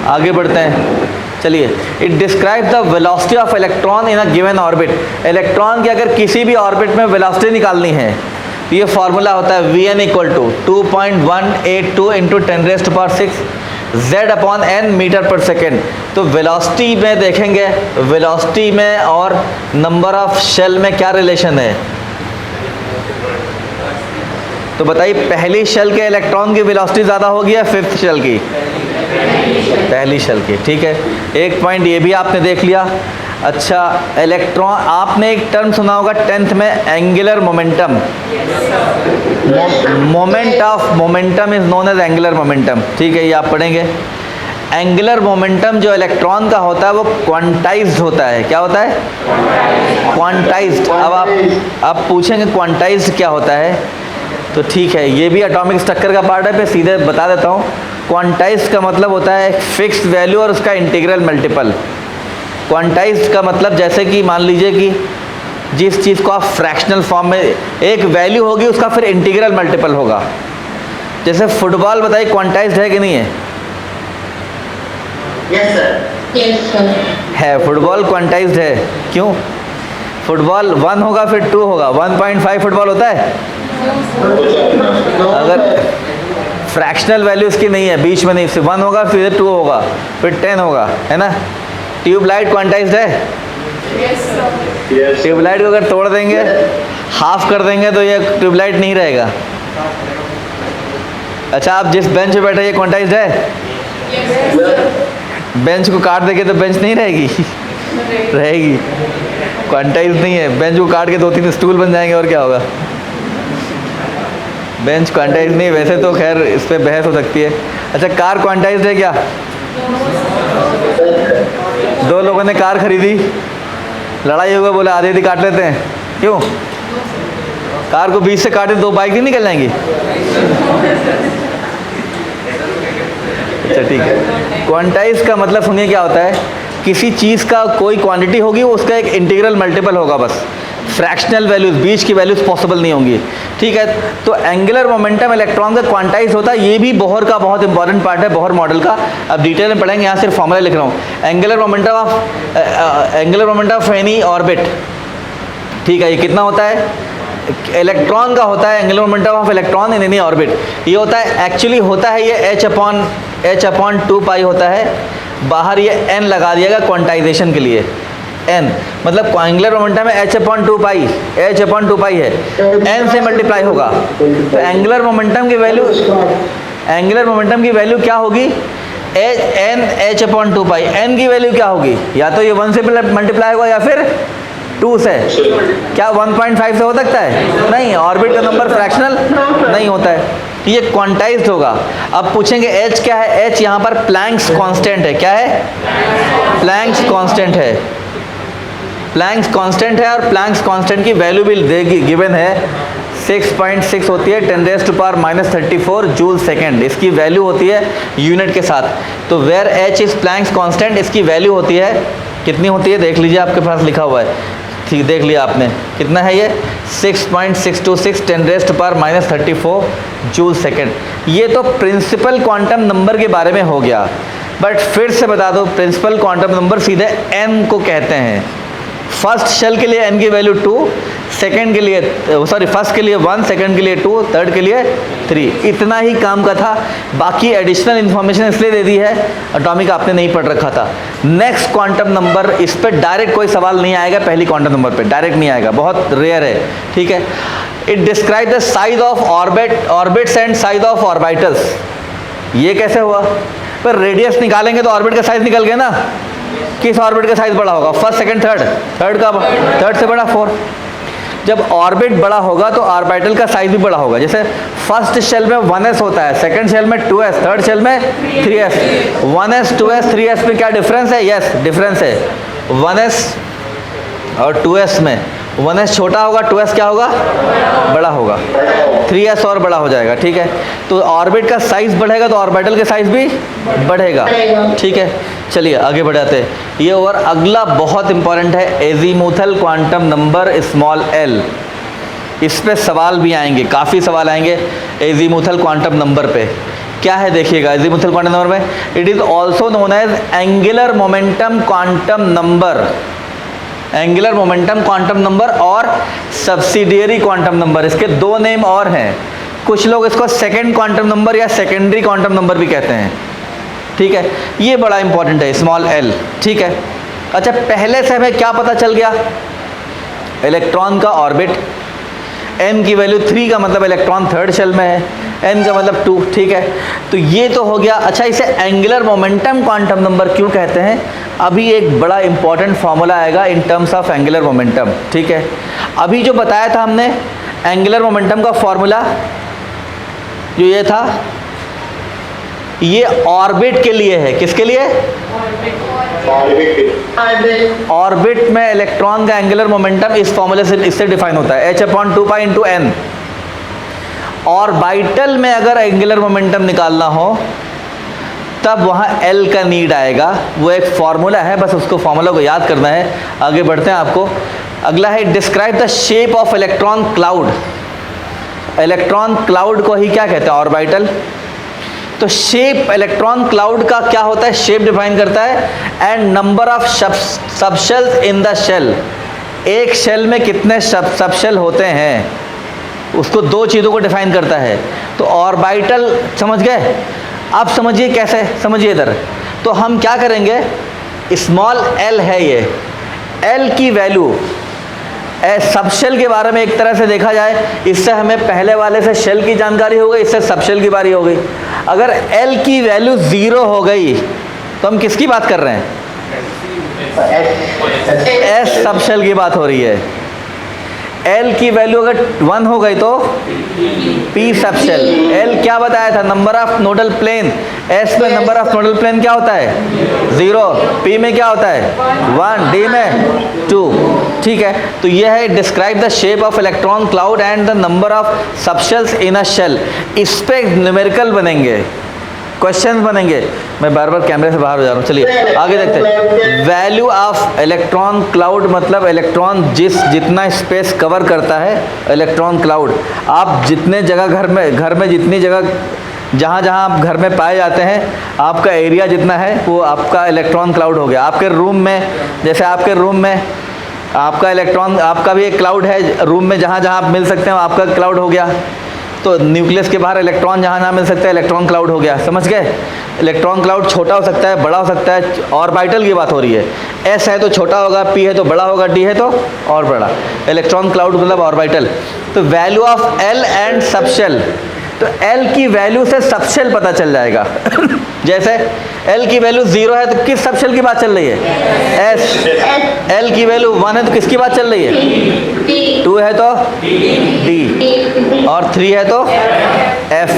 आगे बढ़ते हैं, चलिए। It describe the velocity of electron in a given orbit. Electron की अगर किसी भी ऑर्बिट में वेलोसिटी निकालनी है तो ये फार्मूला होता है Vn equal to 2.182 into 10⁶ Z upon n metre पर सेकेंड। तो वेलोसिटी में देखेंगे, वेलोसिटी में और नंबर ऑफ शेल में क्या रिलेशन है, तो बताइए पहली शेल के इलेक्ट्रॉन की वेलोसिटी ज़्यादा होगी या फिफ्थ शेल की, पहली शेल की, ठीक है। एक पॉइंट ये भी आपने देख लिया। अच्छा, इलेक्ट्रॉन, आपने एक टर्म सुना होगा 10th में, angular momentum. Momentum is known as angular momentum, ठीक है, ये आप पढ़ेंगे। एंगुलर मोमेंटम जो इलेक्ट्रॉन का होता है वो क्वांटाइज्ड होता है। क्या होता है, क्वांटाइज्ड। अब आप पूछेंगे क्वांटाइज्ड क्या होता है, तो ठीक है, ये भी एटॉमिक स्ट्रक्चर का पार्ट है, मैं सीधे बता देता हूँ। क्वांटाइज्ड का मतलब होता है एक फिक्स्ड वैल्यू और उसका इंटीग्रल मल्टीपल। क्वांटाइज्ड का मतलब जैसे कि मान लीजिए कि जिस चीज़ को आप फ्रैक्शनल फॉर्म में, एक वैल्यू होगी उसका फिर इंटीग्रल मल्टीपल होगा। जैसे फुटबॉल, बताइए क्वांटाइज्ड है कि नहीं है, यस सर, यस सर, है, फुटबॉल क्वांटाइज्ड है। क्यों, फुटबॉल 1 होगा फिर 2 होगा, 1.5 फुटबॉल होता है। अगर फ्रैक्शनल वैल्यू इसकी नहीं है, बीच में नहीं, सिर्फ 1 होगा फिर 2 होगा फिर 10 होगा, है ना। ट्यूबलाइट क्वांटाइज्ड है, ट्यूबलाइट को अगर तोड़ देंगे, हाफ कर देंगे तो ये ट्यूबलाइट नहीं रहेगा। अच्छा, आप जिस बेंच पे बैठे ये क्वांटाइज्ड है, बेंच को काट देंगे तो बेंच नहीं रहेगी रहेगी, क्वांटाइज्ड नहीं है। बेंच को काट के 2-3 स्टूल बन जाएंगे और क्या होगा, बेंच क्वांटाइज्ड नहीं। वैसे तो खैर इस पर बहस हो सकती है। अच्छा, कार क्वांटाइज्ड है क्या, 2 लोगों ने कार खरीदी, लड़ाई होगा, बोले आधे काट लेते हैं, क्यों, कार को बीच से काटे 2 बाइक नहीं निकल जाएंगी। अच्छा ठीक है, क्वांटाइज का मतलब सुनिए क्या होता है, किसी चीज़ का कोई क्वांटिटी होगी उसका एक इंटीग्रल मल्टीपल होगा, बस फ्रैक्शनल वैल्यूज, बीच की वैल्यूज पॉसिबल नहीं होंगी, ठीक है। तो एंगुलर मोमेंटम इलेक्ट्रॉन का क्वांटाइज होता है, ये भी बोहर का बहुत इंपॉर्टेंट पार्ट है, बोहर मॉडल का। अब डिटेल में पढ़ेंगे, यहाँ सिर्फ फॉर्मूला लिख रहा हूँ। Angular momentum of any orbit, ठीक है, ये कितना होता है, इलेक्ट्रॉन का होता है angular momentum of electron in any orbit. ये होता है, एक्चुअली होता है ये h/2π होता है, बाहर ये n लगा दिएगा क्वांटाइजेशन के लिए, n मतलब एंगुलर मोमेंटम है h/2π है, n से मल्टीप्लाई होगा। तो एंगुलर मोमेंटम की वैल्यू क्या होगी, एन एच अपॉन 2 पाई, एन की वैल्यू क्या होगी, या तो ये 1 से मल्टीप्लाई होगा या फिर 2 से। क्या 1.5 से हो सकता है? नहीं, ऑर्बिट का नंबर फ्रैक्शनल नहीं होता है, ये क्वांटाइज्ड होगा। अब पूछेंगे एच क्या है, एच यहाँ पर प्लैंक्स कांस्टेंट है। क्या है? प्लैंक्स कांस्टेंट है। प्लैंक्स कांस्टेंट है और प्लैंक्स कांस्टेंट की वैल्यू भी देगी, गिवन है 6.6 होती है 10⁻34 जूल सेकेंड, इसकी वैल्यू होती है यूनिट के साथ। तो where H is Planck's constant, इसकी वैल्यू होती है, कितनी होती है देख लीजिए, आपके पास लिखा हुआ है, ठीक देख लिया आपने, कितना है ये 6.626 10⁻34 जूल सेकेंड। ये तो प्रिंसिपल क्वांटम नंबर के बारे में हो गया, बट फिर से बता दो, प्रिंसिपल क्वांटम नंबर सीधे n को कहते हैं। फर्स्ट शेल के लिए n की वैल्यू 2, सेकंड के लिए फर्स्ट के लिए 1, सेकंड के लिए 2, थर्ड के लिए 3, इतना ही काम का था। बाकी एडिशनल इन्फॉर्मेशन इसलिए दे दी है, एटॉमिक आपने नहीं पढ़ रखा था। नेक्स्ट क्वांटम नंबर, इस पर डायरेक्ट कोई सवाल नहीं आएगा, पहली क्वांटम नंबर पे डायरेक्ट नहीं आएगा, बहुत रेयर है, ठीक है। It describe the size of orbits and size of orbitals. ये कैसे हुआ? पर रेडियस निकालेंगे तो ऑर्बिट का साइज निकल गया ना, किस ऑर्बिट का साइज बड़ा होगा, फर्स्ट सेकंड थर्ड, थर्ड से बड़ा 4। जब ऑर्बिट बड़ा होगा तो ऑर्बिटल का साइज भी बड़ा होगा। जैसे फर्स्ट शेल में 1s होता है, सेकंड शेल में 2s, थर्ड शेल में 3s। 1s 2s 3s में क्या डिफरेंस है? यस डिफरेंस है। 1s और 2s में 1s छोटा होगा, 2s क्या होगा? बड़ा होगा, 3s और बड़ा हो जाएगा, ठीक है। तो ऑर्बिट का साइज बढ़ेगा तो ऑर्बिटल का साइज भी बढ़ेगा, ठीक है। चलिए आगे बढ़ाते हैं ये। और अगला बहुत इंपॉर्टेंट है, azimuthal quantum number small L. इस पे सवाल भी आएंगे, काफ़ी सवाल आएंगे एजीमुथल क्वांटम नंबर पे। क्या है देखिएगा, एजीमुथल क्वांटम नंबर में it is also known as angular momentum quantum number, angular momentum quantum number और सब्सिडियरी क्वांटम नंबर, इसके दो नेम और हैं। कुछ लोग इसको सेकेंड क्वांटम नंबर या सेकेंडरी क्वांटम नंबर भी कहते हैं, ठीक है। ये बड़ा इंपॉर्टेंट है स्मॉल एल, ठीक है। अच्छा, पहले से हमें क्या पता चल गया, इलेक्ट्रॉन का ऑर्बिट, n की वैल्यू 3 का मतलब इलेक्ट्रॉन थर्ड शेल में है, n का मतलब 2, ठीक है। तो ये तो हो गया। अच्छा, इसे एंगुलर मोमेंटम क्वांटम नंबर क्यों कहते हैं? अभी एक बड़ा इंपॉर्टेंट फॉर्मूला आएगा in terms of angular momentum, ठीक है। अभी जो बताया था हमने एंगुलर मोमेंटम का फॉर्मूला, जो ये था, ये ऑर्बिट के लिए है। किसके लिए? ऑर्बिट में इलेक्ट्रॉन का एंगुलर मोमेंटम इस फॉर्मूले से, इससे डिफाइन होता है, h/2 pi into n। Orbital में अगर एंगुलर मोमेंटम निकालना हो तब वहाँ L का नीड आएगा। वो एक फॉर्मूला है, बस उसको फॉर्मूला को याद करना है। आगे बढ़ते हैं आपको। अगला है describe the shape of electron cloud. Electron cloud को ही क्या कहते हैं? ऑर्बिटल। तो शेप इलेक्ट्रॉन क्लाउड का क्या होता है? शेप डिफाइन करता है and number of subshells in the shell. एक शेल में कितने सबशेल होते हैं, उसको दो चीज़ों को डिफाइन करता है। तो ऑर्बिटल समझ गए? आप समझिए कैसे, समझिए इधर। तो हम क्या करेंगे, स्मॉल एल है ये, एल की वैल्यू सबशेल के बारे में एक तरह से देखा जाए, इससे हमें पहले वाले से शेल की जानकारी हो गई, इससे सबशेल की बारी हो गई। अगर एल की वैल्यू 0 हो गई तो हम किसकी बात कर रहे हैं? एस सबशेल की बात हो रही है। एल की वैल्यू अगर 1 हो गई तो पी सबशेल। एल क्या बताया था? Number of nodal plane. S में नंबर ऑफ नोडल प्लेन क्या होता है? 0। पी में क्या होता है? 1। डी में 2। ठीक है, तो यह है describe the shape of electron cloud and the number of subshells in a shell. इस पे न्यूमेरिकल बनेंगे, क्वेश्चन बनेंगे। मैं बार बार कैमरे से बाहर हो जा रहा हूँ। चलिए आगे देखते हैं। वैल्यू ऑफ इलेक्ट्रॉन क्लाउड मतलब इलेक्ट्रॉन जितना स्पेस कवर करता है इलेक्ट्रॉन क्लाउड। आप जितने जगह घर में जितनी जगह जहाँ आप घर में पाए जाते हैं, आपका एरिया जितना है वो आपका इलेक्ट्रॉन क्लाउड हो गया। आपके रूम में, जैसे आपके रूम में आपका इलेक्ट्रॉन, आपका भी एक क्लाउड है। रूम में जहाँ आप मिल सकते हैं आपका क्लाउड हो गया। तो न्यूक्लियस के बाहर इलेक्ट्रॉन जहाँ मिल सकता है इलेक्ट्रॉन क्लाउड हो गया। समझ गए? इलेक्ट्रॉन क्लाउड छोटा हो सकता है, बड़ा हो सकता है। ऑर्बिटल की बात हो रही है। एस है तो छोटा होगा, पी है तो बड़ा होगा, डी है तो और बड़ा। इलेक्ट्रॉन क्लाउड मतलब ऑर्बिटल। तो value of L and subshell, तो एल की वैल्यू से सबशेल पता चल जाएगा। जैसे एल की वैल्यू 0 है तो किस सबशेल की बात चल रही है? एस। एल की वैल्यू 1 है तो किसकी बात चल रही है? 2 है तो डी, और 3 है तो एफ।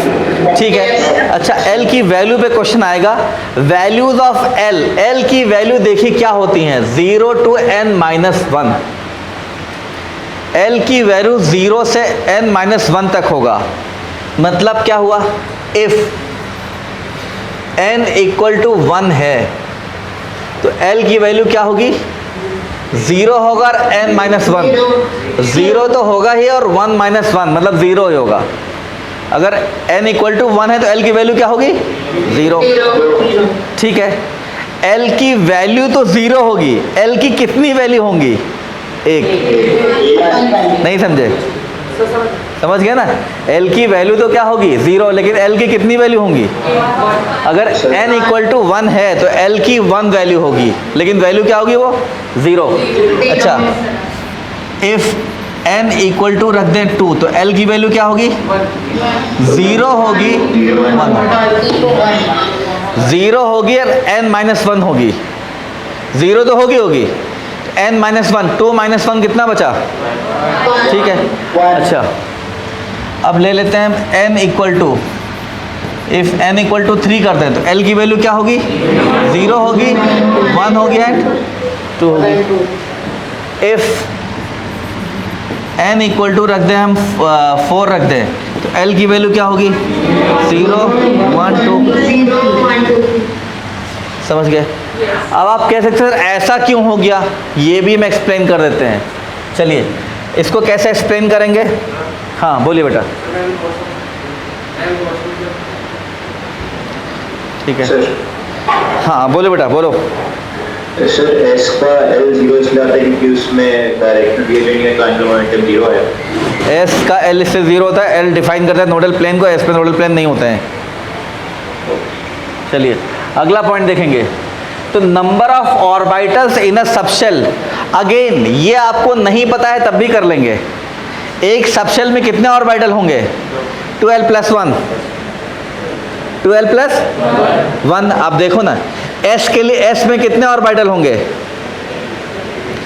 ठीक है, अच्छा एल की वैल्यू पे क्वेश्चन आएगा, वैल्यूज ऑफ एल। एल की वैल्यू देखिए क्या होती हैं, 0 to n-1। एल की वैल्यू 0 से n-1 तक होगा। मतलब क्या हुआ, इफ n इक्वल टू 1 है तो L की वैल्यू क्या होगी, 0 होगा और n-1। 0 तो होगा ही और 1-1 मतलब 0 ही होगा। अगर n इक्वल टू 1 है तो L की वैल्यू क्या होगी, 0। ठीक है, L की वैल्यू तो 0 होगी, L की कितनी वैल्यू होंगी, 1। नहीं समझे? समझ गए ना? L की वैल्यू तो क्या होगी, 0, लेकिन L की कितनी वैल्यू होंगी? अगर n इक्वल टू 1 है तो L की 1 वैल्यू होगी, लेकिन वैल्यू क्या होगी, वो 0। अच्छा, इफ n इक्वल टू रख दें 2 तो L की वैल्यू क्या होगी, 0 होगी, 0 होगी और n-1 होगी। 0 तो होगी n-1, 2-1 कितना बचा? ठीक है, अच्छा अब ले लेते हैं n equal to, if n equal to 3 करते हैं तो L की वैल्यू क्या होगी, 0 होगी, 1 होगी एंड 2 होगी। इफ n इक्वल टू रख दें हम 4 रख दें तो L की वैल्यू क्या होगी, 0, 1, 2। समझ गए? अब आप कह सकते हैं सर ऐसा क्यों हो गया, ये भी मैं एक्सप्लेन कर देते हैं। चलिए इसको कैसे एक्सप्लेन करेंगे, हाँ बोलिए बेटा। ठीक है, हाँ बोलो बेटा, बोलो। सर एस का एल 0 इसलिए आता है क्योंकि उसमें डायरेक्शनल ग्रेडियंट का एंगुलर मोमेंटम 0 है। एस का एल इससे 0 होता है, एल डिफाइन करता है नोडल प्लेन को, एस पे नोडल प्लेन नहीं होते हैं। चलिए अगला पॉइंट देखेंगे, तो number of orbitals in a subshell. Again ये आपको नहीं पता है तब भी कर लेंगे। एक सबशेल में कितने ऑर्बिटल होंगे, 2l+1, 2l+1। आप देखो ना s के लिए, s में कितने ऑर्बिटल होंगे,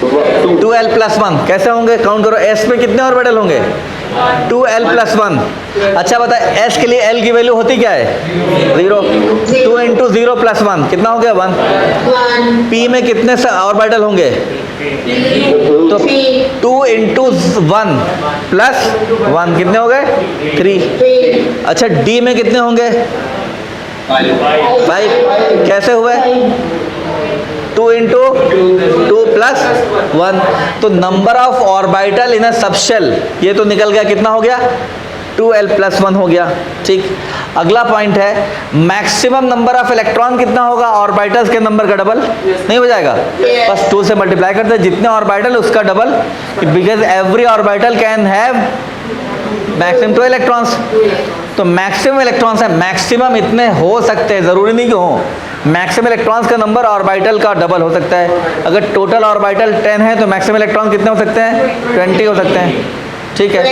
2l+1। कैसे होंगे, काउंट करो, s में कितने ऑर्बिटल होंगे, 2l+1। अच्छा बताए s के लिए l की वैल्यू होती क्या है, 0। 2 × 0 + 1 कितना हो गया, 1। p में कितने ऑर्बिटल होंगे, तो 2 × 1 + 1 कितने हो गए, 3। अच्छा d में कितने होंगे, 5। कैसे हुए, 2 × 2 + 1। तो number of orbital in a subshell ये तो निकल गया, कितना हो गया, 2l+1 हो गया। ठीक, अगला पॉइंट है मैक्सिमम नंबर ऑफ इलेक्ट्रॉन कितना होगा, ऑर्बिटल्स के नंबर का डबल नहीं हो जाएगा, बस 2 से मल्टीप्लाई करते हैं, जितने ऑर्बिटल उसका double, because every orbital can have maximum 2 electrons. तो मैक्सिमम इलेक्ट्रॉन्स है, मैक्सिमम इतने हो सकते हैं, ज़रूरी नहीं कि हो। मैक्सिमम इलेक्ट्रॉन्स का नंबर ऑर्बिटल का डबल हो सकता है। अगर टोटल ऑर्बिटल 10 है तो मैक्सिमम इलेक्ट्रॉन कितने हो सकते हैं, 20 हो सकते हैं। ठीक है,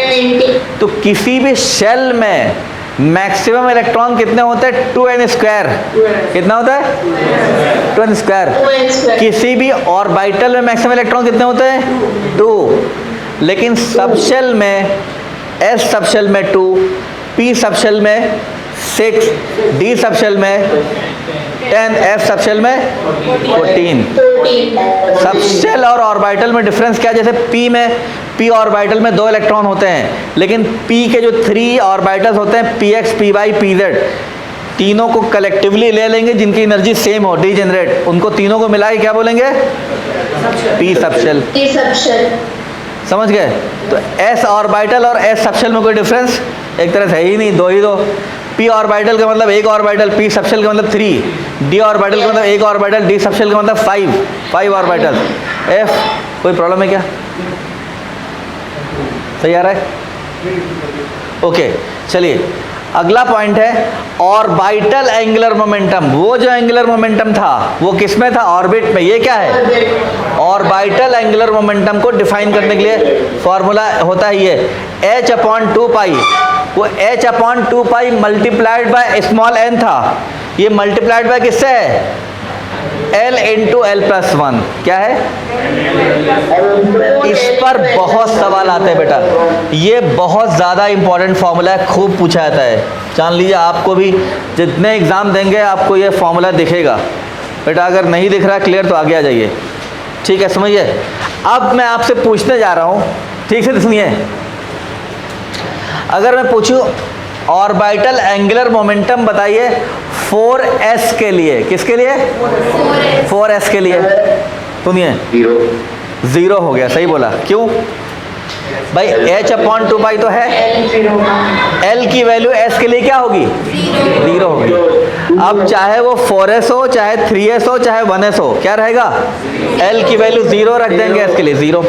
तो किसी भी शेल में मैक्सिमम इलेक्ट्रॉन कितने होते हैं, 2n²। कितना होता है, 2n²। किसी भी ऑर्बिटल में मैक्सिमम इलेक्ट्रॉन कितने होते हैं, 2। लेकिन सबशेल में, एस सबशेल में 2, पी सबशेल में 6, डी सबशेल में 10, एफ सबशेल में 14। सबशेल और ऑर्बिटल में डिफरेंस क्या है, जैसे पी में, पी ऑर्बिटल में 2 इलेक्ट्रॉन होते हैं, लेकिन पी के जो 3 ऑर्बिटल्स होते हैं, px, py, pz, तीनों को कलेक्टिवली ले लेंगे जिनकी एनर्जी सेम हो, डीजेनरेट, उनको तीनों को मिला के क्या बोलेंगे, पी सबशेल। समझ गए? तो एस ऑर्बिटल और एस सबशेल में कोई डिफरेंस एक तरह से है ही नहीं, 2 ही 2। पी ऑर्बिटल का मतलब 1 ऑर्बिटल, पी सबशेल का मतलब 3, डी ऑर्बिटल का मतलब 1 ऑर्बिटल, डी सबशेल का मतलब 5 ऑर्बिटल। एफ कोई प्रॉब्लम है क्या, सही आ रहा है? ओके चलिए अगला पॉइंट है ऑर्बिटल एंगुलर मोमेंटम। वो जो एंगुलर मोमेंटम था वो किस में था, ऑर्बिट में। ये क्या है, ऑर्बिटल एंगुलर मोमेंटम को डिफाइन करने के लिए फॉर्मूला होता है ये h/2π। वो h/2π multiplied by small n था, ये मल्टीप्लाइड बाय किससे है? L into L plus one. क्या है? इस पर बहुत सवाल आते हैं बेटा, ये बहुत ज़्यादा इंपॉर्टेंट फॉर्मूला है, खूब पूछा जाता है। जान लीजिए, आपको भी जितने एग्ज़ाम देंगे आपको ये फॉर्मूला दिखेगा बेटा। अगर नहीं दिख रहा क्लियर तो आगे आ जाइए, ठीक है, समझिए। अब मैं आपसे पूछने जा रहा हूँ, ठीक से सुनिए। अगर मैं पूछूं ऑर्बिटल एंगुलर मोमेंटम बताइए 4s के लिए, किसके लिए? 4s के लिए। सुनिए, 0 हो गया, सही बोला। क्यों भाई? h/2 तो है, l की वैल्यू s के लिए क्या होगी? 0 होगी। अब चाहे वो 4s हो, चाहे 3s हो, चाहे 1s हो, क्या रहेगा? l की वैल्यू 0 रख देंगे, s के लिए 0।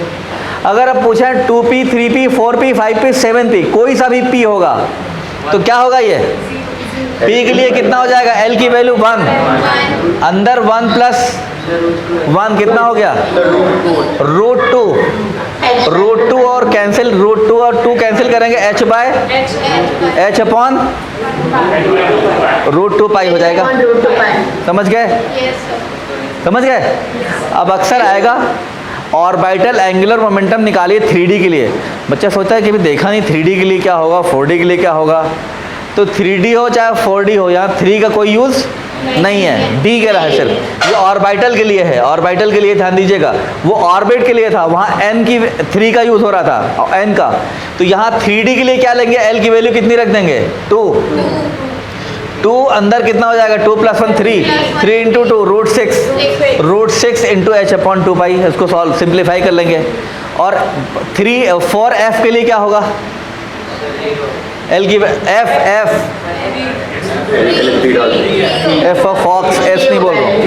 अगर अब पूछें 2p, 3p, 4p, 5p, 7p, कोई सा भी p होगा तो क्या होगा? ये p के लिए कितना हो जाएगा? l की वैल्यू 1, अंदर 1 प्लस 1 कितना हो गया? √2। √2 और कैंसिल, √2 और 2 कैंसिल करेंगे, h अपॉन √2 पाई हो जाएगा। समझ गए? समझ गए? अब अक्सर आएगा ऑर्बिटल एंगुलर मोमेंटम निकालिए 3D के लिए। बच्चा सोचता है कि भी देखा नहीं 3D के लिए क्या होगा, 4D के लिए क्या होगा। तो 3D हो चाहे 4D हो, यहाँ 3 का कोई यूज़ नहीं है, D के रहा है सिर्फ। ये ऑर्बिटल के लिए है, ऑर्बिटल के लिए ध्यान दीजिएगा। वो ऑर्बिट के लिए था, वहाँ n की 3 का यूज़ हो रहा था, n का। तो यहाँ 3D के लिए क्या लेंगे? l की वैल्यू कितनी रख देंगे? 2 अंदर कितना हो जाएगा? 2 + 1 3, 3 × 2 √6 इंटू h/2 पाई। इसको सॉल्व सिंप्लीफाई कर लेंगे। और 4f के लिए क्या होगा? l की f ऑफ फॉक्स, s नहीं बोल रहा हूँ,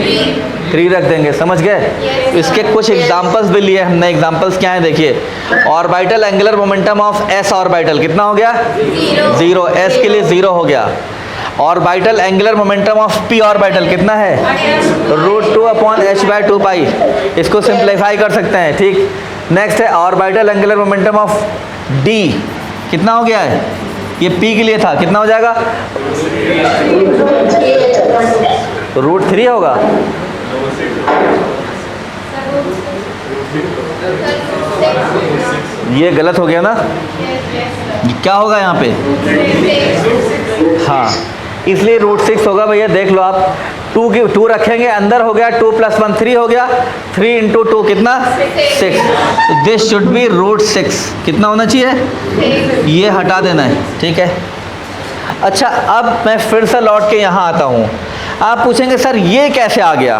3 रख देंगे। समझ गए? इसके कुछ एग्जांपल्स भी लिए हमने। एग्जांपल्स क्या है देखिए। Orbital angular momentum of s orbital कितना हो गया? 0। s के लिए 0 हो गया। Orbital angular momentum of p orbital कितना है? √2/h/2 पाई। इसको सिंप्लीफाई कर सकते हैं, ठीक। नेक्स्ट है orbital angular momentum of d, कितना हो गया है? ये p के लिए था, कितना हो जाएगा? √3 होगा। ये गलत हो गया ना? क्या होगा यहाँ पे? हाँ, इसलिए √6 होगा भैया। देख लो आप, 2 रखेंगे, अंदर हो गया 2 + 1 3 हो गया, 3 × 2 कितना? 6। This should be √6। कितना होना चाहिए? ये हटा देना है, ठीक है। अच्छा, अब मैं फिर से लौट के यहाँ आता हूँ। आप पूछेंगे सर ये कैसे आ गया?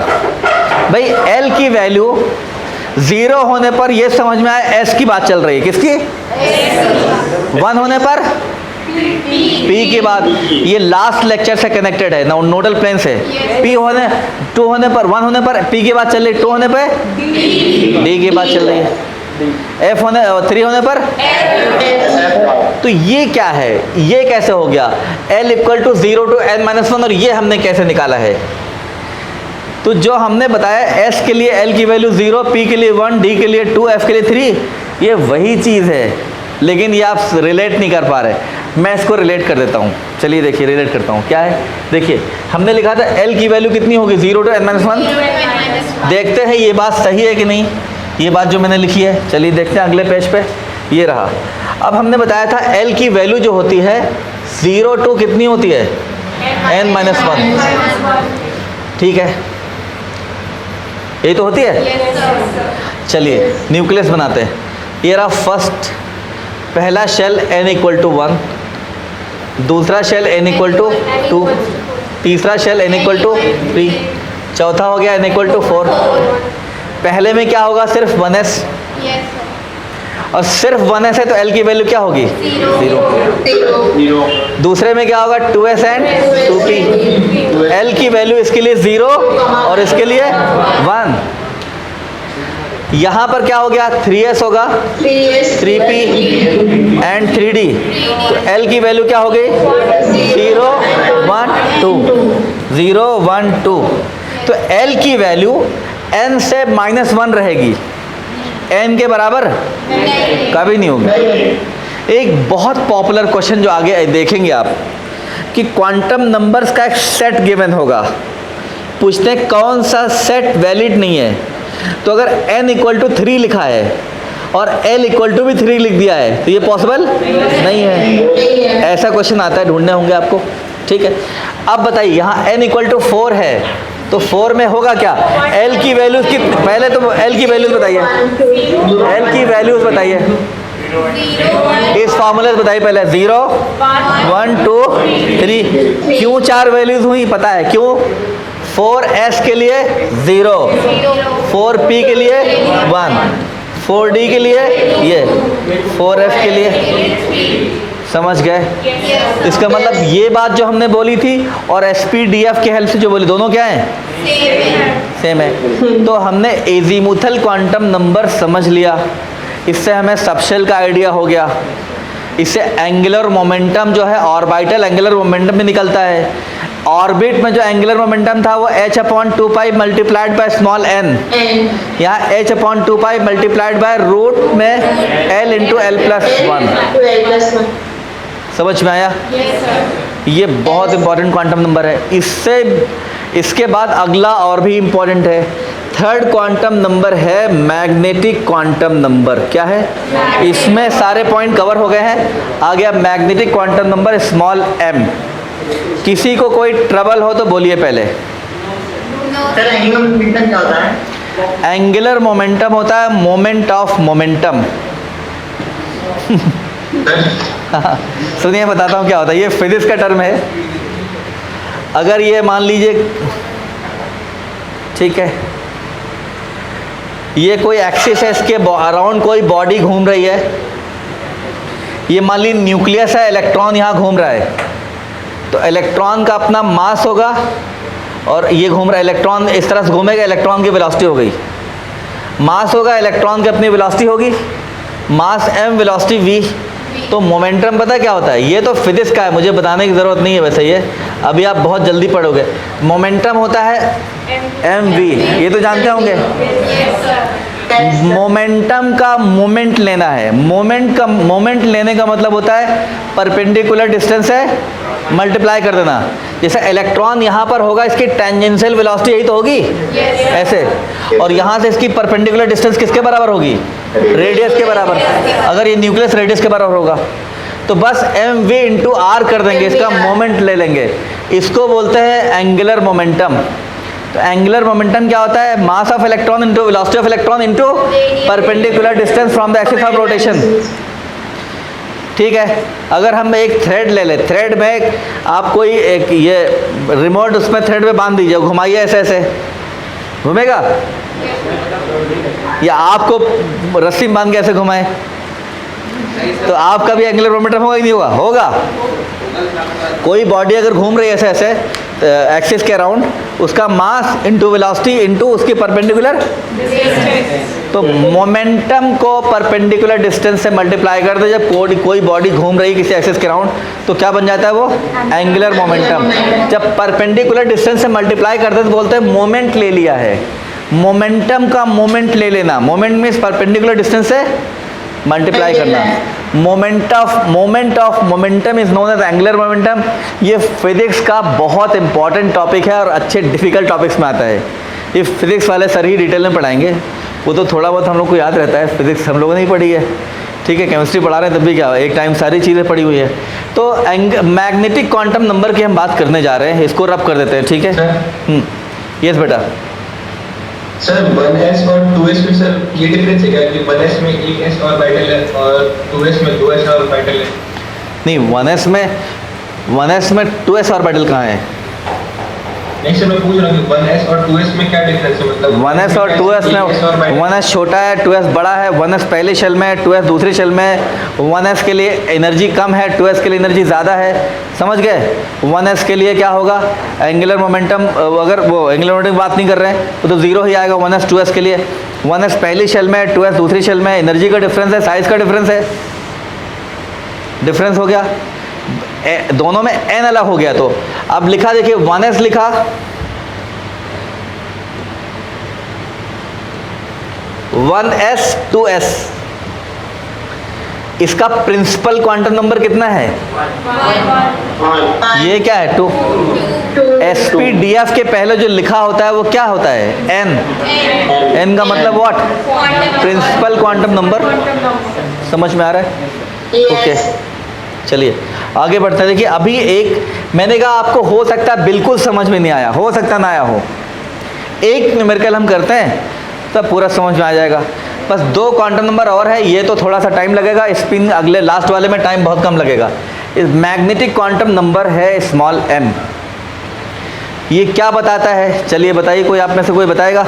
भाई l की वैल्यू 0 होने पर ये समझ में आया s की बात चल रही है। किसकी? 1 होने पर p के बाद। ये लास्ट लेक्चर से कनेक्टेड है, नोडल प्लेन से। p होने 2 होने पर 1 होने पर p की बात चल रही है, 2 होने पर d की बात चल रही है, f होने 3 होने पर। तो ये क्या है? ये कैसे हो गया? l = 0 to n-1, और ये हमने कैसे निकाला है? तो जो हमने बताया s के लिए l की वैल्यू 0, p के लिए 1, d के लिए 2, f के लिए 3, ये वही चीज़ है, लेकिन ये आप रिलेट नहीं कर पा रहे। मैं इसको रिलेट कर देता हूँ। चलिए देखिए, रिलेट करता हूँ। क्या है? देखिए, हमने लिखा था l की वैल्यू कितनी होगी? 0 to n-1। देखते हैं ये बात सही है कि नहीं, ये बात जो मैंने लिखी है। चलिए देखते हैं अगले पेज पे। ये रहा। अब हमने बताया था l की वैल्यू जो होती है 0 to कितनी होती है? n-1, ठीक है। यही तो होती है। चलिए न्यूक्लियस बनाते हैं। ये रहा फर्स्ट, पहला शेल n = 1, दूसरा शेल n = 2, तीसरा शेल n = 3, चौथा हो गया n = 4। पहले में क्या होगा? सिर्फ 1s, और सिर्फ 1s है तो l की वैल्यू क्या होगी? 0। दूसरे में क्या होगा? 2s and 2p। l की वैल्यू इसके लिए 0 और इसके लिए 1। यहाँ पर क्या हो गया? 3s होगा, 3p एंड 3d। तो l की वैल्यू क्या हो गई? 0 1 2, 0 1 2। तो l की वैल्यू n से -1 रहेगी, n के बराबर कभी नहीं होगी। एक बहुत पॉपुलर क्वेश्चन जो आगे देखेंगे आप, कि क्वांटम नंबर्स का एक सेट गिवन होगा, पूछते हैं कौन सा सेट वैलिड नहीं है। तो अगर n इक्वल टू 3 लिखा है और l इक्वल टू भी 3 लिख दिया है तो ये पॉसिबल नहीं है। ऐसा क्वेश्चन आता है, ढूंढने होंगे आपको, ठीक है। अब बताइए यहाँ n इक्वल टू 4 है तो 4 में होगा क्या, l की वैल्यूज की, पहले तो l की वैल्यूज बताइए, l की वैल्यूज बताइए, इस फॉर्मूले से बताइए पहले। 0 1 2 3, क्यों 4 वैल्यूज हुई पता है क्यों? 4s के लिए 0, 4p के लिए 1, 4d के लिए ये, 4f के लिए, समझ गए? इसका मतलब ये बात जो हमने बोली थी और SPDF के हेल्प से जो बोली, दोनों क्या हैं? सेम है। तो हमने एजीमुथल क्वांटम नंबर समझ लिया, इससे हमें सबशेल का आइडिया हो गया, इससे एंगुलर मोमेंटम जो है ऑर्बिटल एंगुलर मोमेंटम भी निकलता है। ऑर्बिट में जो एंगुलर मोमेंटम था वो h/2π multiplied by small n, यहाँ h/2π मल्टीप्लाइड बाय रूट में l इंटू l+1। समझ में आया? ये बहुत इंपॉर्टेंट क्वांटम नंबर है। इसके बाद अगला और भी इंपॉर्टेंट है, थर्ड क्वांटम नंबर है मैग्नेटिक क्वांटम नंबर। क्या है? इसमें सारे पॉइंट कवर हो गए हैं। आ गया magnetic quantum number small m। किसी को कोई ट्रबल हो तो बोलिए पहले। सर एंगुलर मोमेंटम क्या होता है? एंगुलर मोमेंटम होता है मोमेंट ऑफ मोमेंटम। सुनिए बताता हूँ क्या होता है, ये फिजिक्स का टर्म है। अगर ये मान लीजिए, ठीक है, ये कोई एक्सिस है, इसके अराउंड कोई बॉडी घूम रही है, ये मान ली न्यूक्लियस है, इलेक्ट्रॉन यहाँ घूम रहा है, तो इलेक्ट्रॉन का अपना मास होगा और ये घूम रहा है, इलेक्ट्रॉन इस तरह से घूमेगा, इलेक्ट्रॉन की वेलोसिटी हो गई, मास होगा, इलेक्ट्रॉन की अपनी वेलोसिटी होगी, मास m वेलोसिटी v। तो मोमेंटम पता है क्या होता है? ये तो फिजिक्स का है, मुझे बताने की ज़रूरत नहीं है वैसे, ये अभी आप बहुत जल्दी पढ़ोगे। मोमेंटम होता है mv, ये तो जानते होंगे। मोमेंटम का मोमेंट लेना है, मोमेंट लेने का मतलब होता है परपेंडिकुलर डिस्टेंस है मल्टीप्लाई कर देना। जैसे इलेक्ट्रॉन यहाँ पर होगा, इसकी टेंजेंशियल वेलोसिटी यही तो होगी, ऐसे, और यहाँ से इसकी परपेंडिकुलर डिस्टेंस किसके बराबर होगी? रेडियस के बराबर। अगर ये न्यूक्लियस रेडियस के बराबर होगा तो बस mv इंटू आर कर देंगे, इसका मोमेंट ले लेंगे, इसको बोलते हैं एंगुलर मोमेंटम। तो एंगुलर मोमेंटम क्या होता है? Mass of electron into velocity of electron into perpendicular distance from the axis of rotation. ठीक है, अगर हम एक थ्रेड ले लें, थ्रेड में आप कोई एक ये रिमोट उसमें थ्रेड में बांध दीजिए, घुमाइए ऐसे ऐसे, घूमेगा? या आपको रस्सी में बांध के ऐसे घुमाएं तो आपका भी एंगुलर मोमेंटम होगा कि नहीं होगा? होगा। कोई बॉडी अगर घूम रही है ऐसे ऐसे एक्सिस के अराउंड, उसका मास इंटू वेलोसिटी इंटू उसकी परपेंडिकुलर, तो मोमेंटम को परपेंडिकुलर डिस्टेंस से मल्टीप्लाई कर दे। जब कोई बॉडी घूम रही किसी एक्सिस के अराउंड तो क्या बन जाता है? वो एंगुलर मोमेंटम। जब परपेंडिकुलर डिस्टेंस से मल्टीप्लाई करते तो बोलते हैं मोमेंट ले लिया है। मोमेंटम का मोमेंट ले लेना, मोमेंट मीन्स परपेंडिकुलर डिस्टेंस से मल्टीप्लाई करना। Moment of momentum is known as angular momentum. ये फिजिक्स का बहुत इंपॉर्टेंट टॉपिक है और अच्छे डिफिकल्ट टॉपिक्स में आता है। ये फिजिक्स वाले सर ही डिटेल में पढ़ाएंगे, वो तो थोड़ा बहुत हम लोग को याद रहता है, फिजिक्स हम लोगों ने ही पढ़ी है, ठीक है, केमिस्ट्री पढ़ा रहे हैं तब भी क्या एक टाइम सारी चीज़ें पढ़ी हुई है। तो मैग्नेटिक क्वांटम नंबर की हम बात करने जा रहे हैं, इसको रब कर देते हैं, ठीक है। यस बेटा। सर 1s और 2s में सर ये डिफरेंस है क्या कि 1s में एक s ऑर्बिटल है और 2s में 2s ऑर्बिटल है? नहीं, 1s में 2s ऑर्बिटल कहाँ है? नहीं सर, मैं पूछ रहा हूँ 1s और 2s में क्या डिफरेंस है? मतलब 1s और 2s में 1s छोटा है, 2s बड़ा है। 1s पहले शेल में है, 2s दूसरी शेल में है। 1s के लिए एनर्जी कम है, 2s के लिए एनर्जी ज़्यादा है। समझ गए? 1s के लिए क्या होगा? एंगुलर मोमेंटम, अगर वो एंगुलर मोमेंटम की बात नहीं कर रहे हैं तो 0 ही आएगा 1s 2s के लिए। 1s पहली शेल में है, 2s दूसरी शेल में है। एनर्जी का डिफरेंस है, साइज़ का डिफरेंस है, डिफरेंस हो गया। दोनों में n अलग हो गया। तो अब लिखा, देखिए 1s लिखा, (1s 2s) इसका प्रिंसिपल क्वांटम नंबर कितना है? ये क्या है? 2। SPDF के पहले जो लिखा होता है वो क्या होता है? n का मतलब व्हाट? Principal quantum number. समझ में आ रहा है? ओके चलिए आगे बढ़ते हैं। देखिए अभी एक मैंने कहा आपको हो सकता है बिल्कुल समझ में नहीं आया, हो सकता ना आया हो। एक न्यूमेरिकल हम करते हैं तब पूरा समझ में आ जाएगा। बस 2 क्वांटम नंबर और है, ये तो थोड़ा सा टाइम लगेगा, स्पिन अगले लास्ट वाले में टाइम बहुत कम लगेगा। इस मैग्नेटिक क्वांटम नंबर है स्मॉल m। ये क्या बताता है? चलिए बताइए, कोई आप में से कोई बताएगा?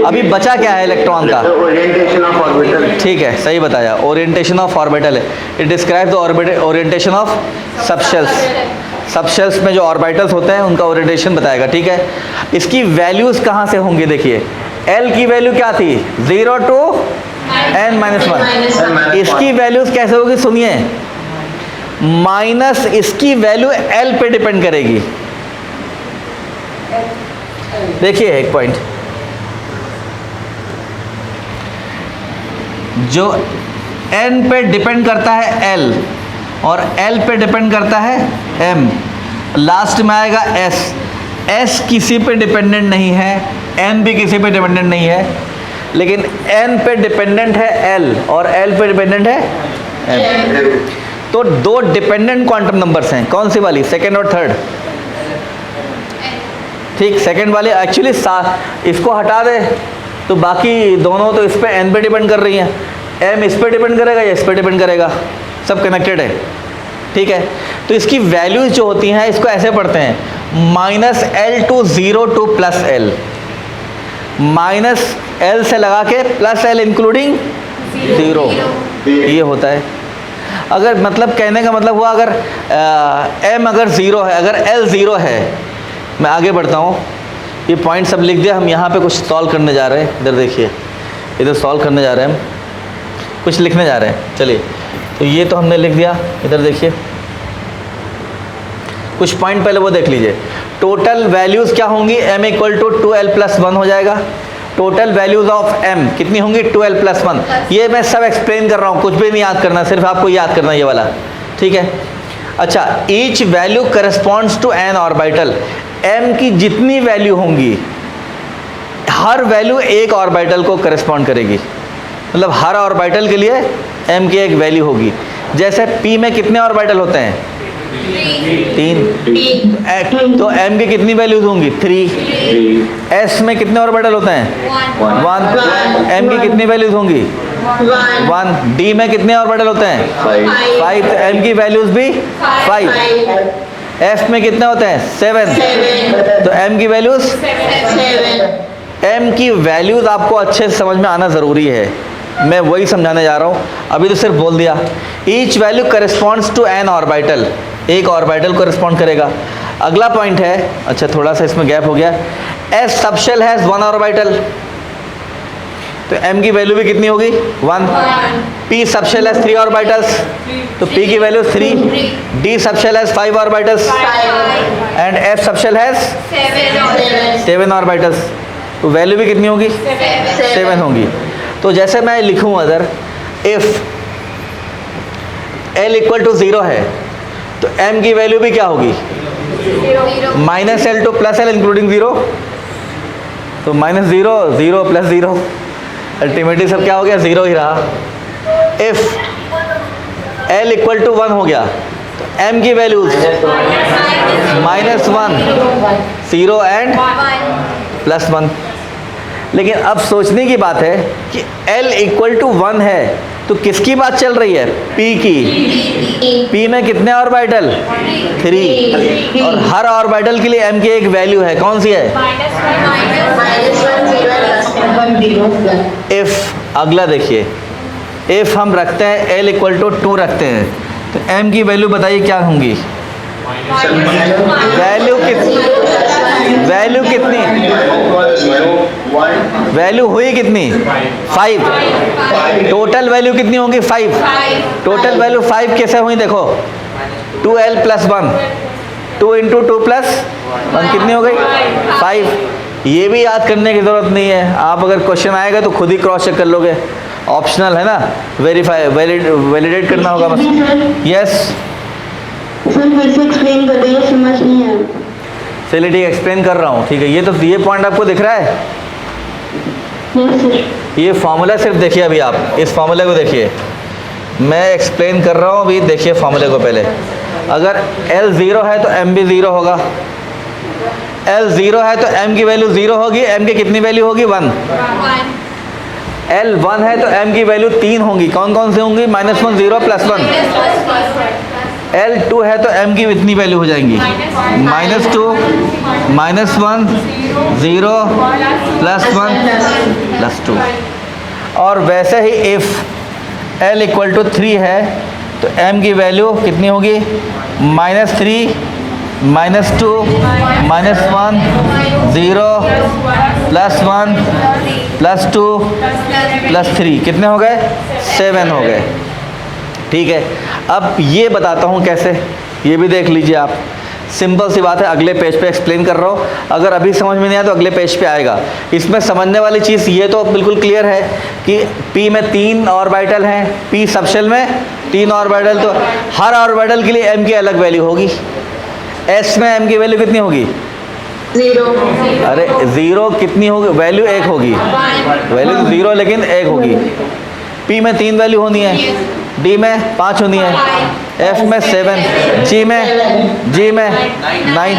अभी बचा क्या है इलेक्ट्रॉन का? Orientation of orbital. ठीक है, सही बताया, ओरिएंटेशन ऑफ ऑर्बिटल है। It describe the orientation of subshells. Subshells में जो ऑर्बिटल्स होते हैं उनका ओरिएंटेशन बताएगा। ठीक है, इसकी वैल्यूज कहाँ से होंगी? देखिए L की वैल्यू क्या थी? 0 to n-1। इसकी वैल्यूज कैसे होगी? सुनिए, माइनस इसकी वैल्यू L पे डिपेंड करेगी। देखिए एक पॉइंट, जो n पे डिपेंड करता है L और L पे डिपेंड करता है M, लास्ट में आएगा S। S किसी पे डिपेंडेंट नहीं है, N भी किसी पे डिपेंडेंट नहीं है, लेकिन N पे डिपेंडेंट है L और L पे डिपेंडेंट है M। तो 2 डिपेंडेंट क्वांटम नंबर्स हैं। कौन सी वाली? सेकेंड और थर्ड। ठीक, सेकेंड वाली एक्चुअली इसको हटा दे तो बाकी दोनों तो इस पे n पे डिपेंड कर रही हैं। m इस पे डिपेंड करेगा या इस पे डिपेंड करेगा, सब कनेक्टेड है। ठीक है, तो इसकी वैल्यूज जो होती हैं इसको ऐसे पढ़ते हैं, -L to 0 to +L। -L से लगा के +L इंक्लूडिंग 0, ये होता है। अगर मतलब कहने का मतलब हुआ अगर m अगर 0 है, अगर L 0 है, मैं आगे बढ़ता हूँ, ये पॉइंट सब लिख दिया। हम यहाँ पे कुछ सॉल्व करने जा रहे हैं। इधर देखिए, इधर सॉल्व करने जा रहे हैं, हम कुछ लिखने जा रहे हैं। चलिए, तो ये तो हमने लिख दिया। इधर देखिए कुछ पॉइंट पहले वो देख लीजिए। टोटल वैल्यूज़ क्या होंगी? m = 2l + 1 हो जाएगा। टोटल वैल्यूज़ ऑफ m कितनी होंगी? 2l + 1। ये मैं सब एक्सप्लेन कर रहा हूँ, कुछ भी नहीं याद करना, सिर्फ आपको याद करना ये वाला। ठीक है, अच्छा, each value corresponds to n orbital. m की जितनी वैल्यू होंगी, हर वैल्यू एक ऑर्बिटल को करस्पॉन्ड करेगी। मतलब हर ऑर्बिटल के लिए m की एक वैल्यू होगी। जैसे p में कितने ऑर्बिटल होते हैं? 3। तो m की कितनी वैल्यूज होंगी? 3। s में कितने ऑर्बिटल होते हैं? 1। m की कितनी वैल्यूज होंगी? 1। d में कितने ऑर्बिटल होते हैं? 5। तो m की वैल्यूज भी 5। f में कितने होते हैं? 7। तो m की वैल्यूज 7। m की वैल्यूज आपको अच्छे से समझ में आना ज़रूरी है, मैं वही समझाने जा रहा हूँ। अभी तो सिर्फ बोल दिया। Each value corresponds to an orbital, एक ऑर्बिटल को रिस्पॉन्ड करेगा। अगला पॉइंट है, अच्छा थोड़ा सा इसमें गैप हो गया, एस सबशेल हैज़ 1 ऑर्बिटल, तो m की वैल्यू भी कितनी होगी? 1। p सबशेल हैज़ 3 ऑर्बिटल्स, तो p की value 3। d subshell has 5 orbitals and f subshell has 7 orbitals, तो वैल्यू भी कितनी होगी? 7 होगी। तो जैसे मैं लिखूँ अगर इफ़ l = 0 है तो m की वैल्यू भी क्या होगी? -L to +L इंक्लूडिंग 0, तो -0, 0 + 0, अल्टीमेटली सब क्या हो गया? 0 ही रहा। इफ़ l = 1 हो गया तो m की वैल्यूज -1, 0 एंड +1। लेकिन अब सोचने की बात है कि l = 1 है तो किसकी बात चल रही है? p की। p में कितने ऑर्बिटल? 3। और हर ऑर्बिटल के लिए m की एक वैल्यू है, कौन सी है? इफ अगला देखिए, इफ हम रखते हैं l = 2 रखते हैं तो m की वैल्यू बताइए क्या होंगी? वैल्यू कितनी? वैल्यू हुई कितनी? 5। टोटल वैल्यू कितनी होगी? 5। टोटल वैल्यू 5 कैसे हुई? देखो 2l + 1, 2 × 2 + 1 कितनी हो गई? 5। ये भी याद करने की ज़रूरत नहीं है, आप अगर क्वेश्चन आएगा तो खुद ही क्रॉस चेक कर लोगे, ऑप्शनल है ना, वेरीफाई वैलिडेट करना होगा बस। यस सर फिर से एक्सप्लेन कर दीजिए, समझ नहीं आया। चलिए ठीक है, एक्सप्लेन कर रहा हूँ, ठीक है। ये पॉइंट आपको दिख रहा है, यस सर। ये फार्मूला सिर्फ देखिए अभी आप इस फार्मूले को देखिए, मैं एक्सप्लेन कर रहा हूँ अभी, देखिए फार्मूले को पहले। अगर L 0 है तो M भी 0 होगा, L 0 है तो M की वैल्यू 0 होगी, M की कितनी वैल्यू होगी 1। L 1 है तो M की वैल्यू 3 होंगी, कौन कौन से होंगी, -1 0 +1। L 2 है तो M की इतनी वैल्यू हो जाएंगी, -2 -1 0 +1 +2। और वैसे ही इफ़ L = 3 है तो M की वैल्यू कितनी होगी, -3 -2 -1 0 +1 +2 +3, कितने हो गए, 7 हो गए। ठीक है, अब ये बताता हूँ कैसे, ये भी देख लीजिए आप, सिंपल सी बात है, अगले पेज पे एक्सप्लेन कर रहा हूँ, अगर अभी समझ में नहीं आया तो अगले पेज पे आएगा। इसमें समझने वाली चीज़ ये तो बिल्कुल क्लियर है कि P में 3 ऑर्बिटल हैं, P सबशेल में 3 ऑर्बिटल, तो हर ऑर्बिटल के लिए M की अलग वैल्यू होगी। S में M की वैल्यू कितनी होगी, 0। अरे 0 कितनी होगी, वैल्यू 1 होगी, वैल्यू 0 लेकिन 1 होगी। P में 3 वैल्यू होनी है, D में 5 होनी है, F में 7, G में 9।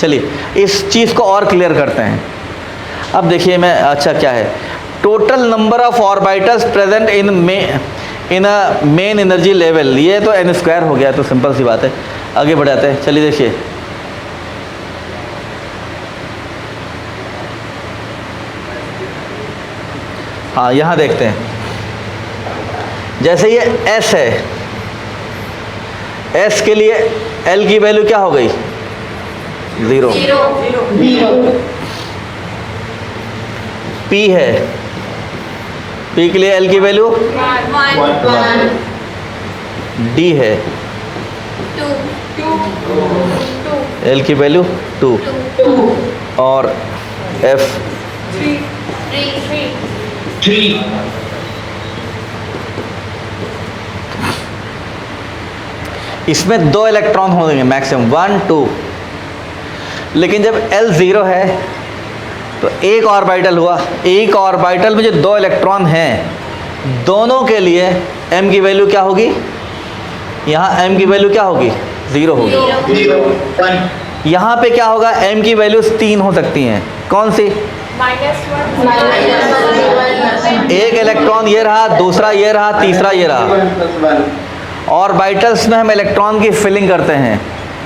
चलिए इस चीज़ को और क्लियर करते हैं। अब देखिए मैं, अच्छा क्या है, total number of orbitals present in a main energy level, ये तो n² हो गया, तो सिंपल सी बात है, आगे बढ़ाते हैं। चलिए देखिए, हाँ यहाँ देखते हैं, जैसे ये S है, S के लिए L की वैल्यू क्या हो गई, 0। P है, P के लिए L की वैल्यू 1। D है, L की वैल्यू 2, और F 3। इसमें 2 इलेक्ट्रॉन होंगे मैक्सिमम, 1 2, लेकिन जब L 0 है तो एक ऑर्बिटल हुआ, एक ऑर्बिटल में जो 2 इलेक्ट्रॉन हैं, दोनों के लिए M की वैल्यू क्या होगी, यहाँ M की वैल्यू क्या होगी, 0 होगी। 0 1 यहाँ पे क्या होगा, M की वैल्यूज 3 हो सकती हैं, कौन सी, एक इलेक्ट्रॉन ये रहा, दूसरा ये रहा, तीसरा ये रहा। ऑर्बिटल्स में हम इलेक्ट्रॉन की फिलिंग करते हैं,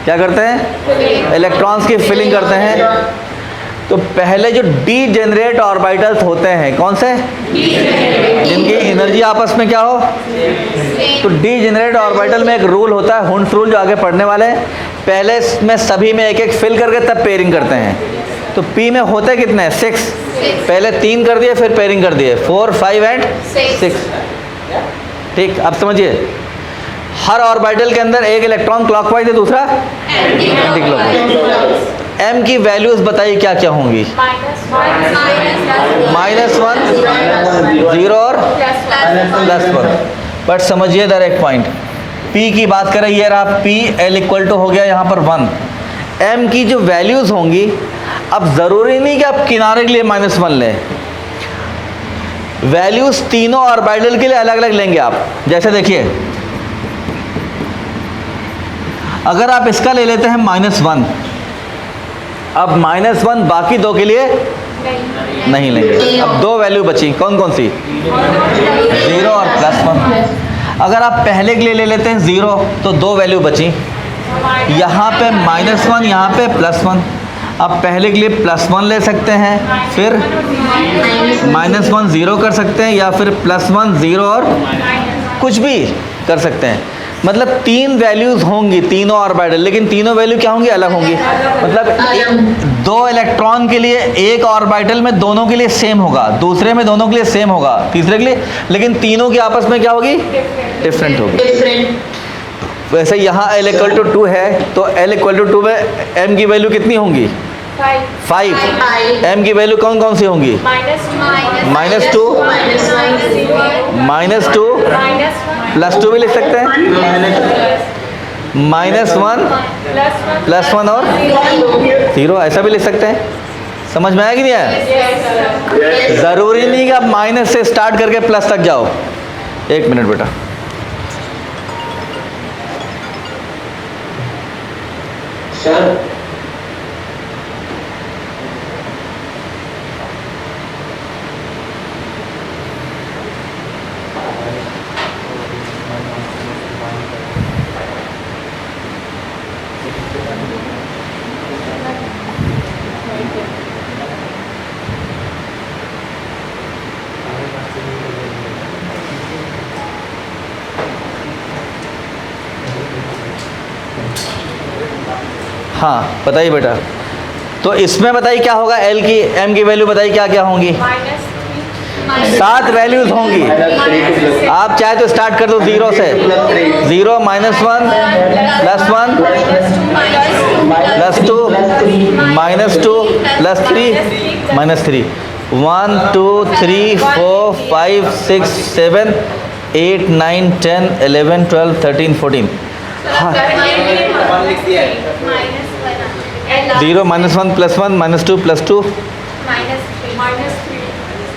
क्या करते हैं, इलेक्ट्रॉन्स की फिलिंग करते हैं। तो पहले जो डीजेनरेट ऑर्बिटल्स होते हैं, कौन से, जिनकी एनर्जी आपस में क्या हो, तो डीजेनरेट ऑर्बिटल में एक रूल होता है, हुंड्स रूल, जो आगे पढ़ने वाले हैं। पहले में सभी में एक एक फिल करके तब पेयरिंग करते हैं। तो P में होते कितने हैं, 6, पहले 3 कर दिए, फिर पेयरिंग कर दिए, 4 5 एंड 6। ठीक, अब समझिए, हर ऑर्बिटल के अंदर एक इलेक्ट्रॉन क्लॉकवाइज है, दूसरा एंटी क्लॉकवाइज। M की वैल्यूज बताइए क्या क्या होंगी, -1 0 और +1। बट समझिए इधर एक पॉइंट, P की बात करें, ये रहा P, L = हो गया यहाँ पर 1। M की जो वैल्यूज होंगी, अब ज़रूरी नहीं कि आप किनारे के लिए -1 लें, वैल्यूज तीनों ऑर्बिटल के लिए अलग अलग लेंगे आप। जैसे देखिए, अगर आप इसका ले लेते हैं -1, अब -1 बाकी 2 के लिए नहीं लेंगे। अब 2 वैल्यू बची, कौन कौन सी, 0 और +1। अगर आप पहले के लिए ले लेते हैं 0 तो 2 वैल्यू बची, यहाँ पे -1, यहाँ पे +1। आप पहले के लिए +1 ले सकते हैं, फिर -1 0 कर सकते हैं, या फिर +1 0 और कुछ भी कर सकते हैं। मतलब 3 वैल्यूज़ होंगी तीनों ऑर्बिटल, लेकिन तीनों वैल्यू क्या होंगी, अलग होंगी। मतलब 2 इलेक्ट्रॉन के लिए एक ऑर्बिटल में दोनों के लिए सेम होगा, दूसरे में दोनों के लिए सेम होगा, तीसरे के लिए, लेकिन तीनों की आपस में क्या होगी, डिफरेंट होगी। वैसे यहाँ L = 2 है, तो L = 2 में M की वैल्यू कितनी होंगी, 5। m की वैल्यू कौन कौन सी होंगी? -2, -2, +2 भी लिख सकते हैं, -1, +1 और 0, ऐसा भी लिख सकते हैं। समझ में आया कि नहीं आया? ज़रूरी नहीं कि आप माइनस से स्टार्ट करके प्लस तक जाओ। एक मिनट बेटा, सर हाँ बताइए बेटा। तो इसमें बताइए क्या होगा? एल की एम की वैल्यू बताइए क्या क्या होंगी? 7 वैल्यूज होंगी। आप चाहे तो स्टार्ट कर दो 0 से, 0, -1, +1, +2, -2, +3, -3, 1, 2, 3, 4, 5, 6, 7, 8, 9, 10, 11, 12, 13, 14। हाँ 0, -1, +1, -2, +2,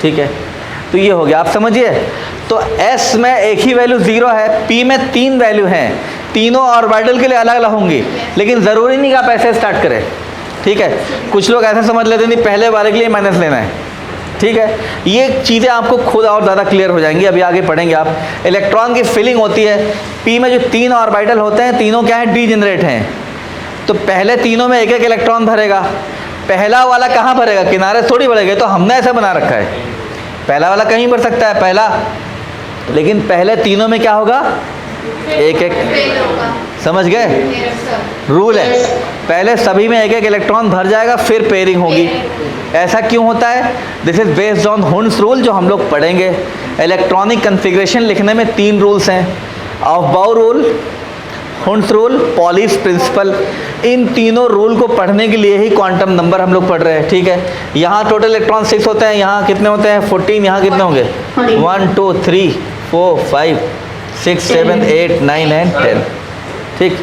ठीक है। तो ये हो गया, आप समझिए। तो S में एक ही वैल्यू 0 है, P में 3 वैल्यू हैं, तीनों ऑर्बिटल के लिए अलग अलग होंगी, लेकिन ज़रूरी नहीं कि आप ऐसे स्टार्ट करें, ठीक है। कुछ लोग ऐसे समझ लेते नहीं पहले वाले के लिए माइनस लेना है, ठीक है। ये चीज़ें आपको खुद और ज़्यादा क्लियर हो जाएंगी, अभी आगे पढ़ेंगे आप। इलेक्ट्रॉन की फिलिंग होती है, P में जो 3 ऑर्बिटल होते हैं, तीनों क्या हैं? डीजेनरेट हैं। तो पहले तीनों में एक एक इलेक्ट्रॉन भरेगा। पहला वाला कहाँ भरेगा? किनारे थोड़ी भरेगा, तो हमने ऐसा बना रखा है, पहला वाला कहीं भर सकता है पहला, लेकिन पहले तीनों में क्या होगा? एक एक। समझ गए? रूल है, पहले सभी में एक एक इलेक्ट्रॉन भर जाएगा, फिर पेयरिंग होगी। ऐसा क्यों होता है? This is based on हुंस rule, जो हम लोग पढ़ेंगे। इलेक्ट्रॉनिक कन्फिग्रेशन लिखने में 3 रूल्स हैं, Aufbau rule, Hund's rule, Pauli's principle. इन तीनों रूल को पढ़ने के लिए ही क्वांटम नंबर हम लोग पढ़ रहे हैं, ठीक है। यहाँ टोटल इलेक्ट्रॉन 6 होते हैं, यहाँ कितने होते हैं? 14। यहाँ कितने होंगे? 1, 2, 3, 4, 5, 6, 7, 8, 9 एंड 10, ठीक।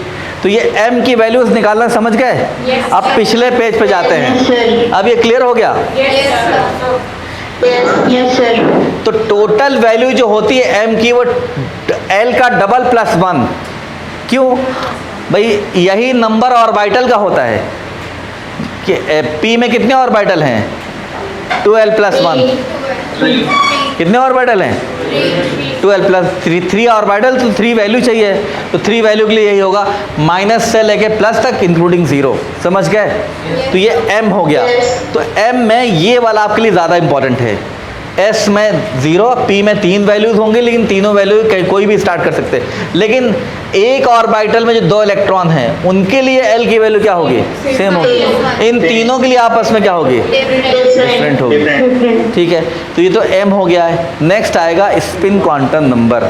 तो ये m की वैल्यूज निकालना समझ गए? अब पिछले पेज पे जाते हैं। अब ये क्लियर हो गया? Yes sir. तो टोटल वैल्यू जो होती है m की, वो l का डबल +1। क्यों भाई? यही नंबर ऑर्बिटल का होता है कि p में कितने ऑर्बिटल हैं? 2l + 1। कितने ऑर्बिटल हैं? 2l + 3 ऑर्बिटल, तो 3 वैल्यू चाहिए। तो 3 वैल्यू के लिए यही होगा, माइनस से लेके प्लस तक इंक्लूडिंग 0। समझ गए? तो ये m हो गया। तो m में ये वाला आपके लिए ज़्यादा इंपॉर्टेंट है। S में 0, P में 3 वैल्यूज होंगे, लेकिन तीनों वैल्यू कोई भी स्टार्ट कर सकते हैं। लेकिन एक ऑर्बिटल में जो 2 इलेक्ट्रॉन हैं, उनके लिए L की वैल्यू क्या होगी? सेम होगी। इन तीनों के लिए आपस में क्या होगी? डिफरेंट होगी, ठीक है। तो ये तो m हो गया है। नेक्स्ट आएगा स्पिन क्वांटम नंबर।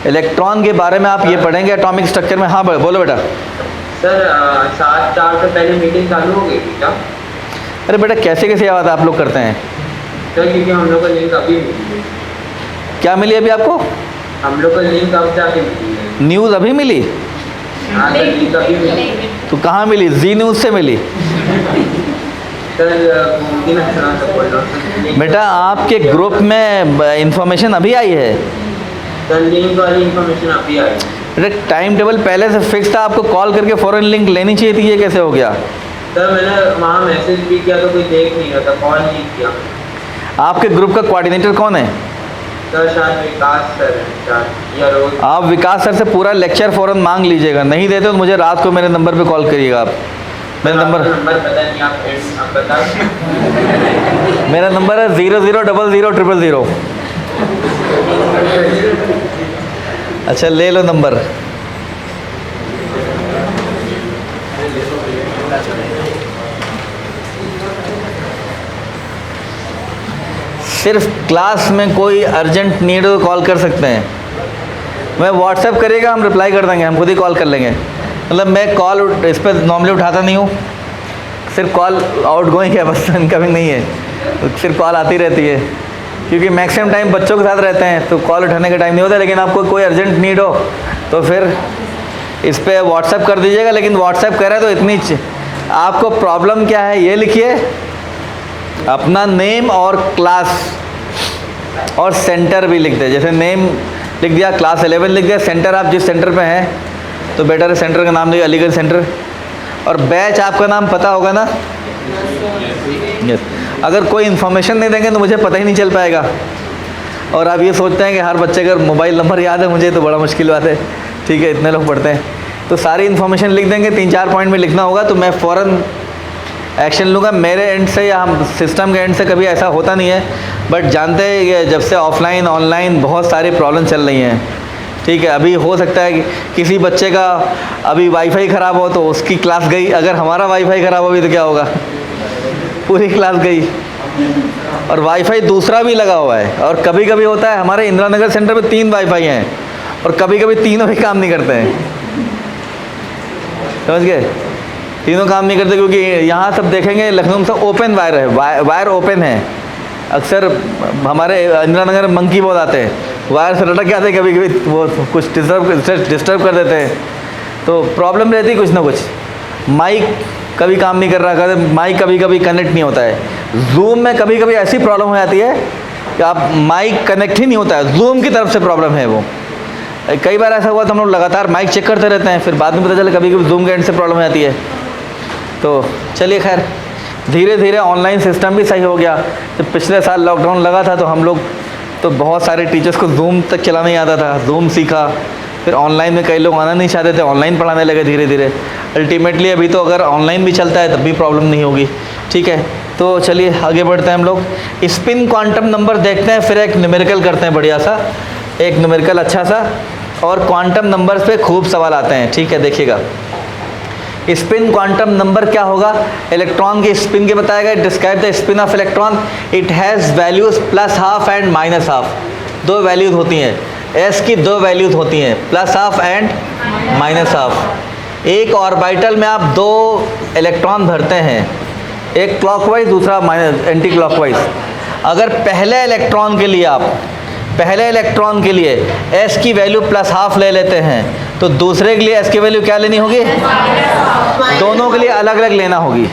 इलेक्ट्रॉन के बारे में आप ये पढ़ेंगे एटॉमिक स्ट्रक्चर में। हाँ बोलो बेटा। सर 7-4 से पहले मीटिंग चालू हो गई थी क्या? अरे बेटा कैसे कैसे याद आप लोग करते हैं? सर क्योंकि हम लोग को लिंक अभी मिली है। क्या मिली अभी आपको? हम लोग को लिंक अब जाके मिली है। न्यूज़ अभी मिली? हाँ सर, लिंक अभी मिली है। तो कहाँ मिली? जी न्यूज़ से मिली? सर घूमती ना सुना तो बोल रहा हूँ। बेटा आपके ग्रुप में इंफॉर्मेशन अभी आई है? सर लिंक वाली इंफॉर्मेशन अभी आई। बेटा टाइम टेबल पहले से फिक्स था, आपको कॉल करके फ़ौरन लिंक लेनी चाहिए थी, ये कैसे हो गया? सर मैंने वहाँ मैसेज भी किया तो कोई देख नहीं रहा था, कॉल नहीं किया। आपके ग्रुप का कोऑर्डिनेटर कौन है? सर शायद विकास सर है शायद, या रोज। आप विकास सर से पूरा लेक्चर फ़ौरन मांग लीजिएगा, नहीं देते तो मुझे रात को मेरे नंबर पे कॉल करिएगा आप। मेरा नंबर पता नहीं, आप बता। मेरा नंबर है 00000000। अच्छा ले लो नंबर। सिर्फ क्लास में कोई अर्जेंट नीड हो तो कॉल कर सकते हैं। मैं व्हाट्सएप करिएगा, हम रिप्लाई कर देंगे, हम खुद ही कॉल कर लेंगे। मतलब मैं कॉल इस पर नॉर्मली उठाता नहीं हूँ। सिर्फ कॉल आउट गोइंग है, बस इनकमिंग नहीं है, तो सिर्फ कॉल आती रहती है, क्योंकि मैक्सिमम टाइम बच्चों के साथ रहते हैं तो कॉल उठाने का टाइम नहीं होता। लेकिन आपको कोई अर्जेंट नीड हो तो फिर इस पर व्हाट्सएप कर दीजिएगा। लेकिन व्हाट्सएप करें तो इतनी आपको प्रॉब्लम क्या है ये लिखिए, अपना नेम और क्लास और सेंटर भी लिख दे। जैसे नेम लिख दिया, क्लास 11 लिख दिया, सेंटर आप जिस सेंटर पे हैं तो बेटर है सेंटर का नाम लिखिए, अलीगढ़ सेंटर। और बैच आपका नाम पता होगा ना? यस। अगर कोई इन्फॉर्मेशन नहीं देंगे तो मुझे पता ही नहीं चल पाएगा। और आप ये सोचते हैं कि हर बच्चे का मोबाइल नंबर याद है मुझे, तो बड़ा मुश्किल बात है। ठीक है, इतने लोग पढ़ते हैं, तो सारी इन्फॉर्मेशन लिख देंगे। 3-4 पॉइंट में लिखना होगा तो मैं फ़ौरन एक्शन लूँगा मेरे एंड से, या हम सिस्टम के एंड से कभी ऐसा होता नहीं है। बट जानते हैं ये जब से ऑफलाइन ऑनलाइन बहुत सारी प्रॉब्लम चल रही हैं। ठीक है, अभी हो सकता है कि किसी बच्चे का अभी वाईफाई ख़राब हो तो उसकी क्लास गई, अगर हमारा वाईफाई ख़राब हो भी तो क्या होगा, पूरी क्लास गई। और वाईफाई दूसरा भी लगा हुआ है। और कभी कभी होता है हमारे इंदिरा नगर सेंटर में 3 वाईफाई हैं और कभी कभी तीनों भी काम नहीं करते हैं, समझ गए? तीनों काम नहीं करते, क्योंकि यहाँ सब देखेंगे लखनऊ में सब ओपन वायर है, वायर ओपन है। अक्सर हमारे इंदिरा नगर में मंकी बहुत आते हैं, वायर से लटक जाते हैं, कभी कभी वो कुछ डिस्टर्ब कर देते हैं, तो प्रॉब्लम रहती है कुछ ना कुछ। माइक कभी काम नहीं कर रहा, माइक कभी कभी कनेक्ट नहीं होता है। जूम में कभी कभी ऐसी प्रॉब्लम हो जाती है कि आप माइक कनेक्ट ही नहीं होता है, जूम की तरफ से प्रॉब्लम है वो। कई बार ऐसा हुआ तो हम लोग लगातार माइक चेक करते रहते हैं, फिर बाद में पता चला कभी कभी जूम के एंड से प्रॉब्लम आती है। तो चलिए खैर, धीरे धीरे ऑनलाइन सिस्टम भी सही हो गया। जब पिछले साल लॉकडाउन लगा था तो हम लोग तो बहुत सारे टीचर्स को जूम तक चलाना नहीं आता था, जूम सीखा। फिर ऑनलाइन में कई लोग आना नहीं चाहते थे, ऑनलाइन पढ़ाने लगे धीरे धीरे। अल्टीमेटली अभी तो अगर ऑनलाइन भी चलता है तब भी प्रॉब्लम नहीं होगी। ठीक है, तो चलिए आगे बढ़ते हैं हम लोग। स्पिन क्वांटम नंबर देखते हैं, फिर एक न्यूमेरिकल करते हैं बढ़िया सा, एक न्यूमेरिकल अच्छा सा। और क्वांटम नंबर्स पे खूब सवाल आते हैं। ठीक है, देखिएगा स्पिन क्वांटम नंबर क्या होगा, इलेक्ट्रॉन के स्पिन के बताएगा। Describe the spin off electron, it has values +½ and -½ 2 values होती हैं। एस की 2 वैल्यूज होती हैं, +½ एंड -½ एक ऑर्बिटल में आप 2 इलेक्ट्रॉन भरते हैं, एक क्लॉकवाइज दूसरा एंटी क्लॉकवाइज। अगर पहले इलेक्ट्रॉन के लिए एस की वैल्यू +½ ले लेते हैं तो दूसरे के लिए एस की वैल्यू क्या लेनी होगी, दोनों के लिए अलग अलग लेना होगी।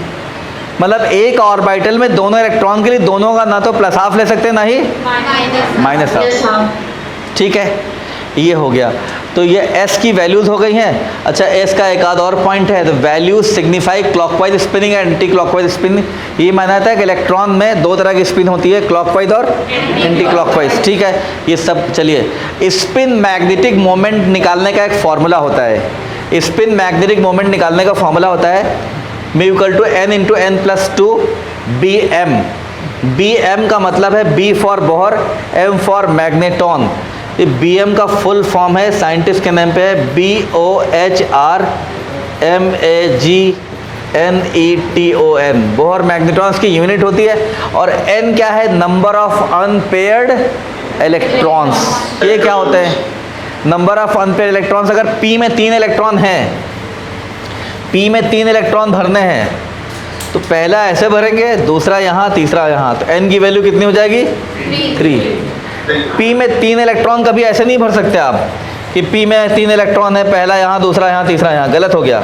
मतलब एक ऑर्बिटल में दोनों इलेक्ट्रॉन के लिए दोनों का ना तो +½ ले सकते ना ही -½ ठीक है, ये हो गया। तो ये एस की वैल्यूज़ हो गई हैं। अच्छा, एस का एक आध और पॉइंट है, तो values signify clockwise spinning and anti clockwise spinning. ये माना जाता है कि इलेक्ट्रॉन में 2 तरह की स्पिन होती है, क्लॉकवाइज और एंटी क्लॉकवाइज। ठीक है, ये सब चलिए। स्पिन मैग्नेटिक मोमेंट निकालने का एक फॉर्मूला होता है। स्पिन मैग्नेटिक मोमेंट निकालने का फॉर्मूला होता है μ = n × n+2 Bm। Bm का मतलब है B for Bohr, M for magneton. ये Bm का फुल फॉर्म है, साइंटिस्ट के नाम पे है BOHRMAGNETON। बोहर मैग्नेटॉन्स की यूनिट होती है। और N क्या है, नंबर ऑफ अनपेयर्ड इलेक्ट्रॉन्स। ये क्या होते हैं, नंबर ऑफ अनपेयर्ड इलेक्ट्रॉन्स। अगर P में 3 इलेक्ट्रॉन हैं, P में 3 इलेक्ट्रॉन भरने हैं तो पहला ऐसे भरेंगे, दूसरा यहाँ, तीसरा यहाँ, तो N की वैल्यू कितनी हो जाएगी, 3। P में 3 इलेक्ट्रॉन कभी ऐसे नहीं भर सकते आप कि P में 3 इलेक्ट्रॉन है, पहला यहाँ, दूसरा यहाँ, तीसरा यहाँ, गलत हो गया।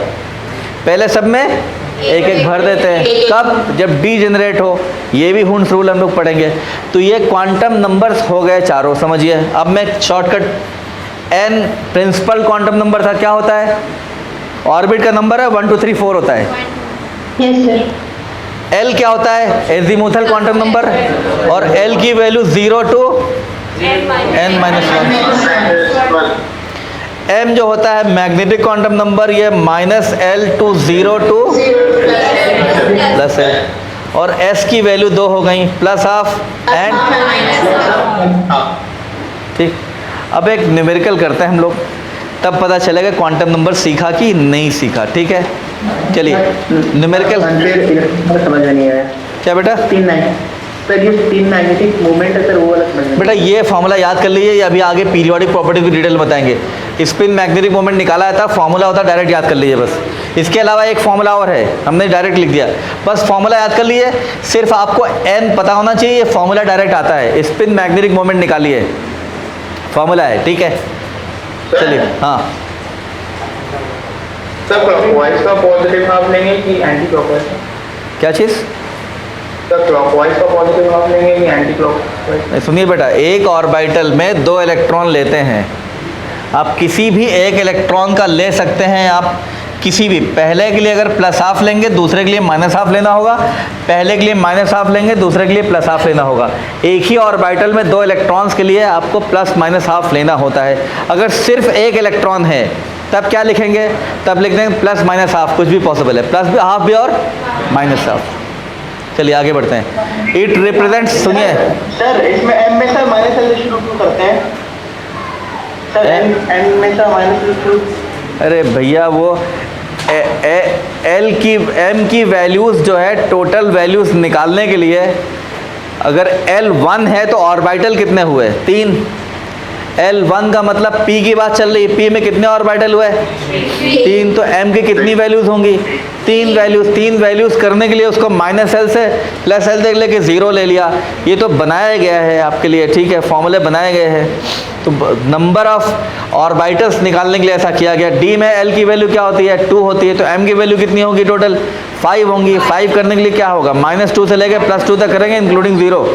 पहले सब में एक एक भर देते हैं। कब, जब D जनरेट हो। ये भी हुंस रूल हम लोग पढ़ेंगे। तो ये क्वांटम नंबर्स हो गए चारों, समझिए। अब मैं shortcut, N principal quantum number था, क्या होता है, ऑर्बिट का नंबर है, 1 2 3 4 होता है। Yes, sir. L क्या होता है, एजीमुथल क्वांटम नंबर, और L की वैल्यू 0 to n-1। M जो होता है मैग्नेटिक क्वांटम नंबर, ये -L to 0 to +L। और S की वैल्यू 2 हो गई, +½ एंड ठीक। अब एक न्यूमेरिकल करते हैं हम लोग, तब पता चलेगा क्वांटम नंबर सीखा कि नहीं सीखा। ठीक है, चलिए न्यूमेरिकल। समझ में नहीं आया क्या बेटा, सर ये स्पिन मैग्नेटिक मोमेंट है सर, वो वाला समझ में। बेटा ये फॉर्मूला याद कर लीजिए, ये अभी आगे पीरियोडिक प्रॉपर्टी की डिटेल बताएंगे। स्पिन मैग्नेटिक मोमेंट निकाला था, फॉर्मूला होता है, डायरेक्ट याद कर लीजिए बस। इसके अलावा एक फॉर्मूला और है, हमने डायरेक्ट लिख दिया, बस फॉर्मूला याद कर लीजिए। सिर्फ आपको एन पता होना चाहिए, ये फॉर्मूला डायरेक्ट आता है। स्पिन मैग्नेटिक मोमेंट निकालिए, फॉर्मूला है, ठीक है। चलिए हाँ सर क्लॉकवाइज का पॉजिटिव हाफ लेंगे कि एंटी क्लॉकवाइज? क्या चीज़? सर क्लॉकवाइज का पॉजिटिव हाफ लेंगे कि एंटी क्लॉकवाइज? सुनिए बेटा, एक ऑर्बिटल में 2 इलेक्ट्रॉन लेते हैं, आप किसी भी एक इलेक्ट्रॉन का ले सकते हैं। आप किसी भी, पहले के लिए अगर प्लस हाफ लेंगे, दूसरे के लिए माइनस हाफ लेना होगा। पहले के लिए माइनस हाफ लेंगे, दूसरे के लिए प्लस हाफ लेना होगा। एक ही ऑर्बिटल में 2 इलेक्ट्रॉन्स के लिए आपको प्लस माइनस हाफ लेना होता है। अगर सिर्फ एक इलेक्ट्रॉन है तब क्या लिखेंगे? तब लिख देंगे प्लस माइनस हाफ, कुछ भी पॉसिबल है, प्लस भी हाफ भी और माइनस हाफ। चलिए आगे बढ़ते हैं। इट रिप्रेजेंट्स, सुनिए सर इसमें एम में सर माइनस एल से शुरू क्यों करते हैं सर? एम में सर माइनस एल शुरू। अरे भैया वो एल की एम की वैल्यूज़ जो है, टोटल वैल्यूज़ निकालने के लिए, अगर L1 है तो ऑर्बिटल कितने हुए? 3। L1 का मतलब P की बात चल रही है, P में कितने ऑर्बिटल हुए? 3। तो M की कितनी वैल्यूज़ होंगी? 3 वैल्यूज़। 3 वैल्यूज़ करने के लिए उसको माइनस एल से प्लस एल तक लेके 0 ले लिया। ये तो बनाया गया है आपके लिए, ठीक है, फॉर्मूले बनाए गए हैं। तो नंबर ऑफ ऑर्बिटल्स निकालने के लिए ऐसा किया गया। डी में एल की वैल्यू क्या होती है? 2 होती है। तो एम की वैल्यू कितनी होगी? टोटल 5 होंगी। 5 करने के लिए क्या होगा? -2 से लेकर +2 तक करेंगे, इंक्लूडिंग 0।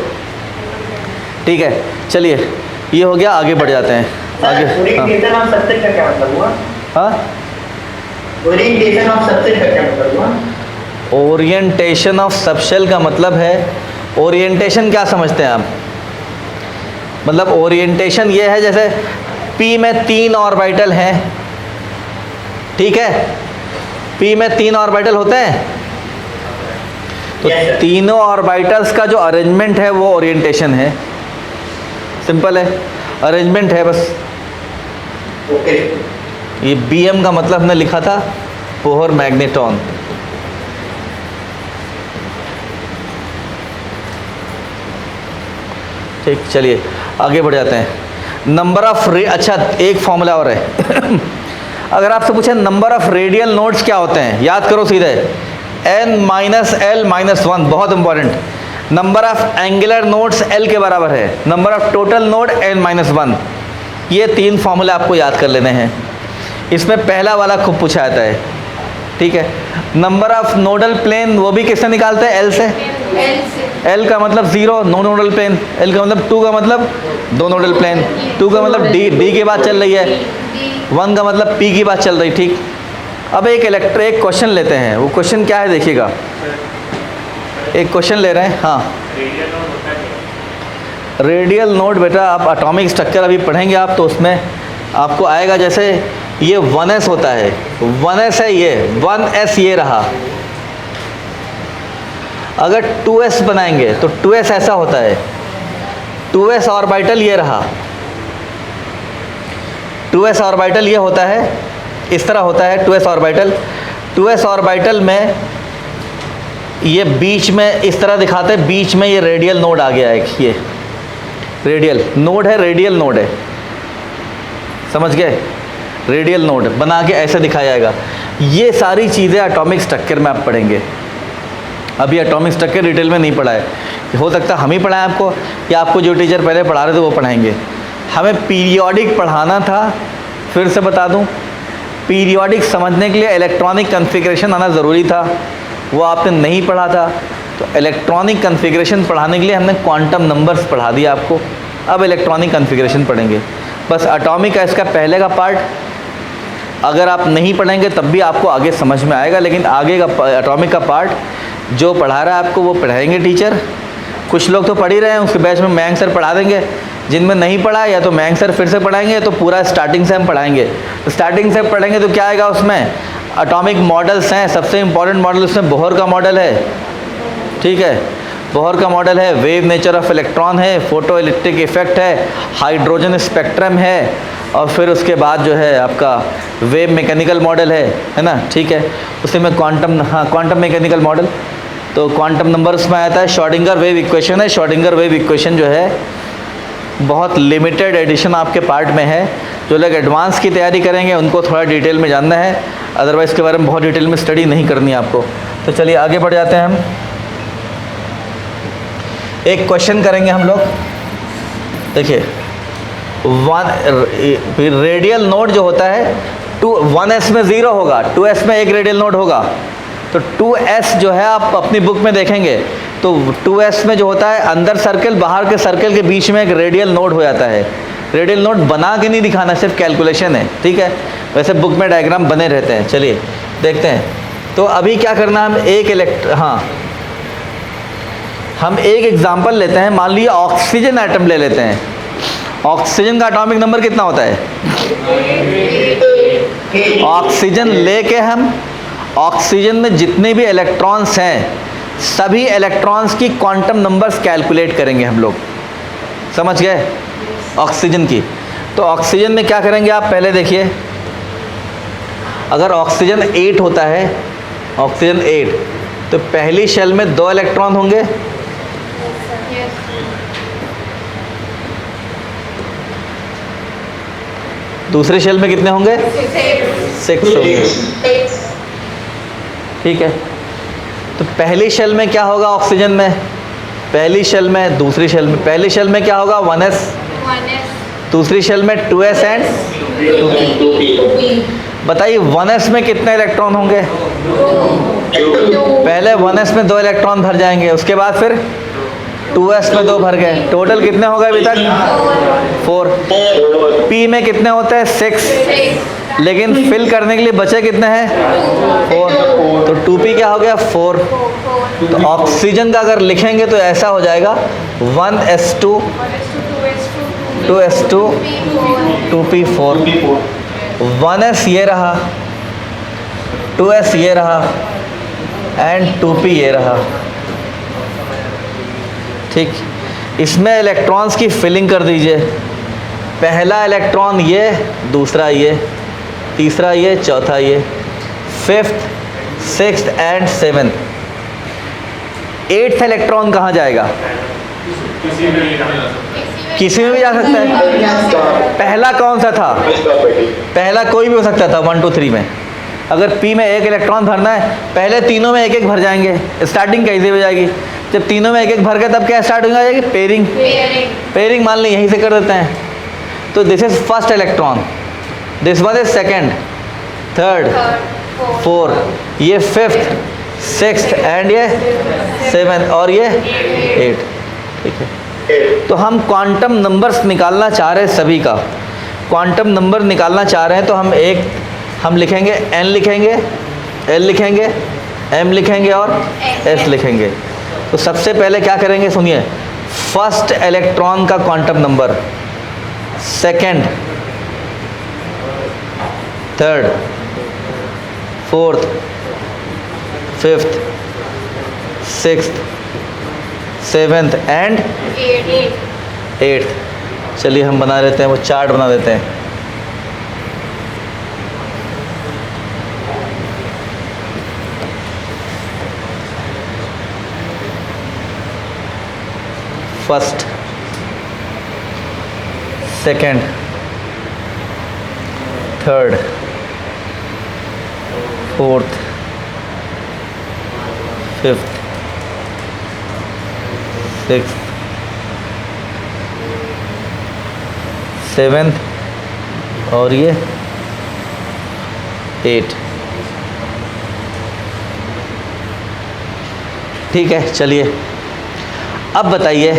ठीक है, चलिए ये हो गया, आगे बढ़ जाते हैं आगे। ओरिएंटेशन ऑफ सबसेट का क्या मतलब हुआ? हाँ, ओरिएंटेशन ऑफ सबसेट का क्या मतलब हुआ? ओरिएंटेशन ऑफ सबशेल का मतलब है, ओरिएंटेशन क्या समझते हैं आप? मतलब ओरिएंटेशन ये है, जैसे P में 3 ऑर्बिटल हैं, ठीक है, P में 3 ऑर्बिटल होते हैं, तो तीनों ऑर्बिटल्स का जो अरेंजमेंट है वो ओरिएंटेशन है। सिंपल है, अरेंजमेंट है बस। ओके। ये BM का मतलब हमने लिखा था बोहर मैग्नेट्रॉन। ठीक, चलिए आगे बढ़ जाते हैं। नंबर ऑफ अच्छा एक फॉर्मूला और है अगर आपसे पूछे नंबर ऑफ रेडियल नोड्स क्या होते हैं, याद करो सीधे, n-l-1, बहुत important. Number of angular nodes l के बराबर है, number of total node n-1। ये 3 फॉर्मूले आपको याद कर लेने हैं। इसमें पहला वाला खूब पूछा जाता है, ठीक है। नंबर ऑफ नोडल प्लेन वो भी किससे निकालते हैं? L से। L का मतलब 0, नो नोडल प्लेन। L का मतलब 2 का मतलब 2 नोडल प्लेन। 2 का मतलब D की बात चल रही है। 1 का मतलब P की बात चल रही, ठीक। अब एक क्वेश्चन लेते हैं। वो क्वेश्चन क्या है देखिएगा, एक क्वेश्चन ले रहे हैं। हाँ, रेडियल नोड बेटा आप एटॉमिक स्ट्रक्चर अभी पढ़ेंगे आप, तो उसमें आपको आएगा। जैसे ये 1s होता है, 1s है, ये 1s ये रहा। अगर 2s बनाएंगे तो 2s ऐसा होता है, 2s ऑर्बिटल ये रहा, 2s ऑर्बिटल ये होता है, इस तरह होता है 2s ऑर्बिटल। 2s ऑर्बिटल में ये बीच में इस तरह दिखाते हैं, बीच में ये रेडियल नोड आ गया है। ये रेडियल नोड है, रेडियल नोड है, समझ गए? रेडियल नोड बना के ऐसे दिखाया जाएगा। ये सारी चीज़ें एटॉमिक स्ट्रक्चर में आप पढ़ेंगे। अभी एटॉमिक स्ट्रक्चर डिटेल में नहीं पढ़ा है, हो सकता है हम ही पढ़ाएं आपको, या आपको जो टीचर पहले पढ़ा रहे थे वो पढ़ाएंगे। हमें पीरियोडिक पढ़ाना था, फिर से बता दूं, पीरियोडिक समझने के लिए इलेक्ट्रॉनिक कॉन्फ़िगरेशन आना ज़रूरी था, वो आपने नहीं पढ़ा था। तो इलेक्ट्रॉनिक कॉन्फ़िगरेशन पढ़ाने के लिए हमने क्वांटम नंबर्स पढ़ा दिया आपको। अब इलेक्ट्रॉनिक कॉन्फ़िगरेशन पढ़ेंगे। बस एटॉमिक का इसका पहले का पार्ट अगर आप नहीं पढ़ेंगे तब भी आपको आगे समझ में आएगा, लेकिन आगे का एटॉमिक का पार्ट जो पढ़ा रहा है आपको वो पढ़ाएंगे टीचर। कुछ लोग तो पढ़ ही रहे हैं, उसके बैच में मयंक सर पढ़ा देंगे। जिनमें नहीं पढ़ा या तो मयंक सर फिर से पढ़ाएंगे, तो पूरा स्टार्टिंग से हम पढ़ाएंगे। तो स्टार्टिंग से पढ़ेंगे तो क्या आएगा उसमें? एटॉमिक मॉडल्स हैं, सबसे इंपॉर्टेंट मॉडल उसमें बोहर का मॉडल है, ठीक है। बोहर का मॉडल है, वेव नेचर ऑफ इलेक्ट्रॉन है, फोटो इलेक्ट्रिक इफेक्ट है, हाइड्रोजन स्पेक्ट्रम है, और फिर उसके बाद जो है आपका वेव मैकेनिकल मॉडल है ना, ठीक है। उसी में क्वांटम, हाँ क्वांटम मैकेनिकल मॉडल, तो क्वांटम नंबर्स में आता है श्रोडिंगर वेव इक्वेशन है। श्रोडिंगर वेव इक्वेशन जो है बहुत लिमिटेड एडिशन आपके पार्ट में है। जो लोग एडवांस की तैयारी करेंगे उनको थोड़ा डिटेल में जानना है, अदरवाइज़ इसके बारे में बहुत डिटेल में स्टडी नहीं करनी है आपको। तो चलिए आगे बढ़ जाते हैं हम। एक क्वेश्चन करेंगे हम लोग। देखिए रेडियल नोड जो होता है 1s में 0 होगा, 2s में एक रेडियल नोड होगा। तो 2s जो है आप अपनी बुक में देखेंगे तो 2s में जो होता है अंदर सर्कल बाहर के सर्कल के बीच में एक रेडियल नोड हो जाता है। रेडियल नोड बना के नहीं दिखाना, सिर्फ कैलकुलेशन है, ठीक है। वैसे बुक में डायग्राम बने रहते हैं। चलिए देखते हैं। तो अभी क्या करना है, हम एक एग्जांपल लेते हैं। मान लीजिए ऑक्सीजन एटम ले लेते हैं। ऑक्सीजन का एटॉमिक नंबर कितना होता है? ऑक्सीजन लेके हम ऑक्सीजन में जितने भी इलेक्ट्रॉन्स हैं सभी इलेक्ट्रॉन्स की क्वांटम नंबर्स कैलकुलेट करेंगे हम लोग। समझ गए? ऑक्सीजन की। तो ऑक्सीजन में क्या करेंगे आप पहले देखिए। अगर ऑक्सीजन 8 होता है, ऑक्सीजन 8, तो पहली शेल में 2 इलेक्ट्रॉन होंगे। दूसरे शेल में कितने होंगे? 6 होंगे। ठीक है। तो पहली शेल में क्या होगा ऑक्सीजन में? पहली शेल में, दूसरी शेल में। पहली शेल में क्या होगा? 1s। दूसरी शेल में 2s एंड 2p। बताइए 1s में कितने इलेक्ट्रॉन होंगे? पहले 1s में 2 इलेक्ट्रॉन भर जाएंगे, उसके बाद फिर 2s में 2 भर गए। टोटल कितने हो गए अभी तक? 4। p में कितने होते हैं? 6। लेकिन फिल करने के लिए बचे कितने हैं? 4। तो 2p क्या हो गया? 4। तो ऑक्सीजन का अगर लिखेंगे तो ऐसा हो जाएगा 1s2 2s2 2p4। 1s ये रहा, 2s ये रहा एंड 2p ये रहा। ठीक, इसमें इलेक्ट्रॉन्स की फिलिंग कर दीजिए। पहला इलेक्ट्रॉन ये, दूसरा ये, तीसरा ये, चौथा ये, 5th 6th and 7th। 8th electron कहाँ जाएगा? किसी में भी जा सकता है। पहला कौन सा था? पहला कोई भी हो सकता था 1 2 3 में। अगर p में 1 इलेक्ट्रॉन भरना है, पहले तीनों में 1 1 भर जाएंगे। स्टार्टिंग कैसे हो जाएगी? जब तीनों में 1 1 भर गए तब क्या स्टार्ट हो जाएगी? पेयरिंग। पेयरिंग मान लें यहीं से कर देते हैं। तो this is first electron, this one is second, third, 4, ये 5th 6th एंड ये 7 और ये 8। ठीक है। तो हम क्वांटम नंबर्स निकालना चाह रहे हैं, सभी का क्वांटम नंबर निकालना चाह रहे हैं। तो हम लिखेंगे n लिखेंगे, l लिखेंगे, m लिखेंगे और s लिखेंगे। तो सबसे पहले क्या करेंगे सुनिए। फर्स्ट इलेक्ट्रॉन का quantum number, second, third, 4th, 5th, 6th, 7th and 8th। चलिए हम बना लेते हैं, वो चार्ट बना देते हैं। First, second, third, 4th, 5th, 6th, 7th और ये 8। ठीक है। चलिए अब बताइए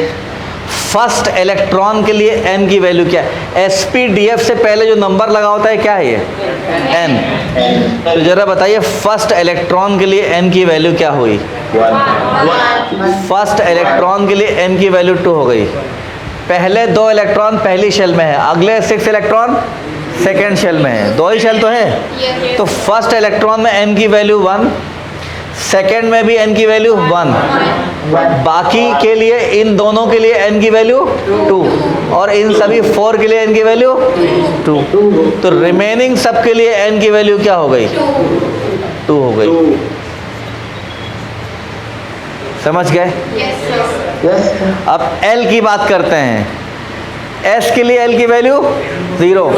फर्स्ट इलेक्ट्रॉन के लिए n की वैल्यू क्या है? sp-df से पहले जो नंबर लगा होता है क्या है ये? n। तो जरा बताइए फर्स्ट इलेक्ट्रॉन के लिए n की वैल्यू क्या हुई? 1। फर्स्ट इलेक्ट्रॉन के लिए n की वैल्यू 2 हो गई। पहले 2 इलेक्ट्रॉन पहली शेल में है, अगले 6 इलेक्ट्रॉन सेकेंड शेल में है। 2 ही शेल तो है। तो फर्स्ट इलेक्ट्रॉन में n की वैल्यू 1, सेकेंड में भी n की वैल्यू 1, बाकी के लिए इन दोनों के लिए n की वैल्यू 2 और इन सभी 4 के लिए n की वैल्यू 2। तो रिमेनिंग सब के लिए n की वैल्यू क्या हो गई? 2 हो गई। समझ गए? Yes sir. अब L की बात करते हैं। S के लिए L की वैल्यू 0।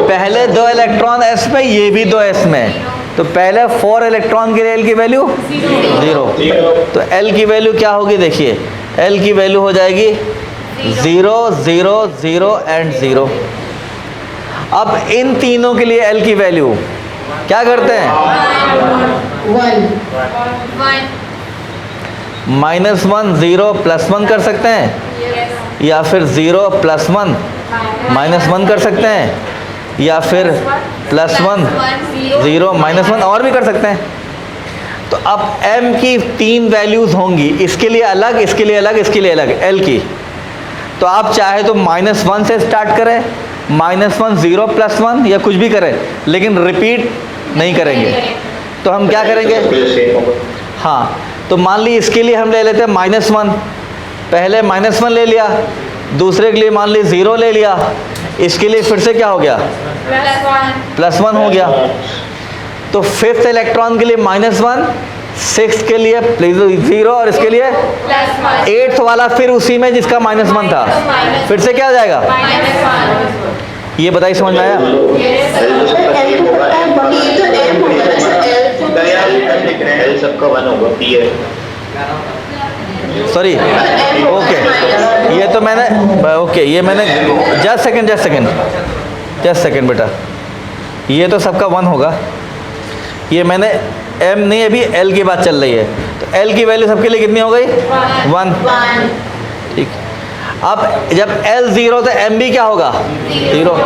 पहले 2 इलेक्ट्रॉन S में, ये भी 2 S में, तो पहले 4 इलेक्ट्रॉन के लिए L की वैल्यू 0। तो L की वैल्यू क्या होगी? देखिए L की वैल्यू हो जाएगी 0 0 0 एंड 0। अब इन तीनों के लिए L की वैल्यू क्या करते हैं? -1 0 +1 कर सकते हैं, या फिर 0 +1 -1 कर सकते हैं, या फिर +1 0 -1 और भी कर सकते हैं। तो अब M की 3 वैल्यूज़ होंगी, इसके लिए अलग, इसके लिए अलग, इसके लिए अलग, L की। तो आप चाहे तो -1 से स्टार्ट करें, -1 0 +1 या कुछ भी करें, लेकिन रिपीट नहीं करेंगे। तो हम क्या करेंगे? हाँ, तो मान ली इसके लिए हम ले लेते हैं -1, पहले -1 ले लिया, दूसरे के लिए मान ली 0 ले लिया, इसके लिए फिर से क्या हो गया? +1 हो गया। तो 5th इलेक्ट्रॉन के लिए -1, 6th के लिए 0 और इसके लिए 8th वाला फिर उसी में जिसका -1 था, फिर से क्या हो जाएगा? ये बताइए, समझ में आया? L सबका 1 होगा, P है। सॉरी, ओके, ये तो मैंने, ओके, ये मैंने जस्ट सेकंड बेटा, ये तो सबका 1 होगा, ये मैंने M नहीं, अभी L की बात चल रही है। तो L की वैल्यू सबके लिए कितनी हो गई? 1। ठीक। अब जब L 0 तो M भी क्या होगा? 0।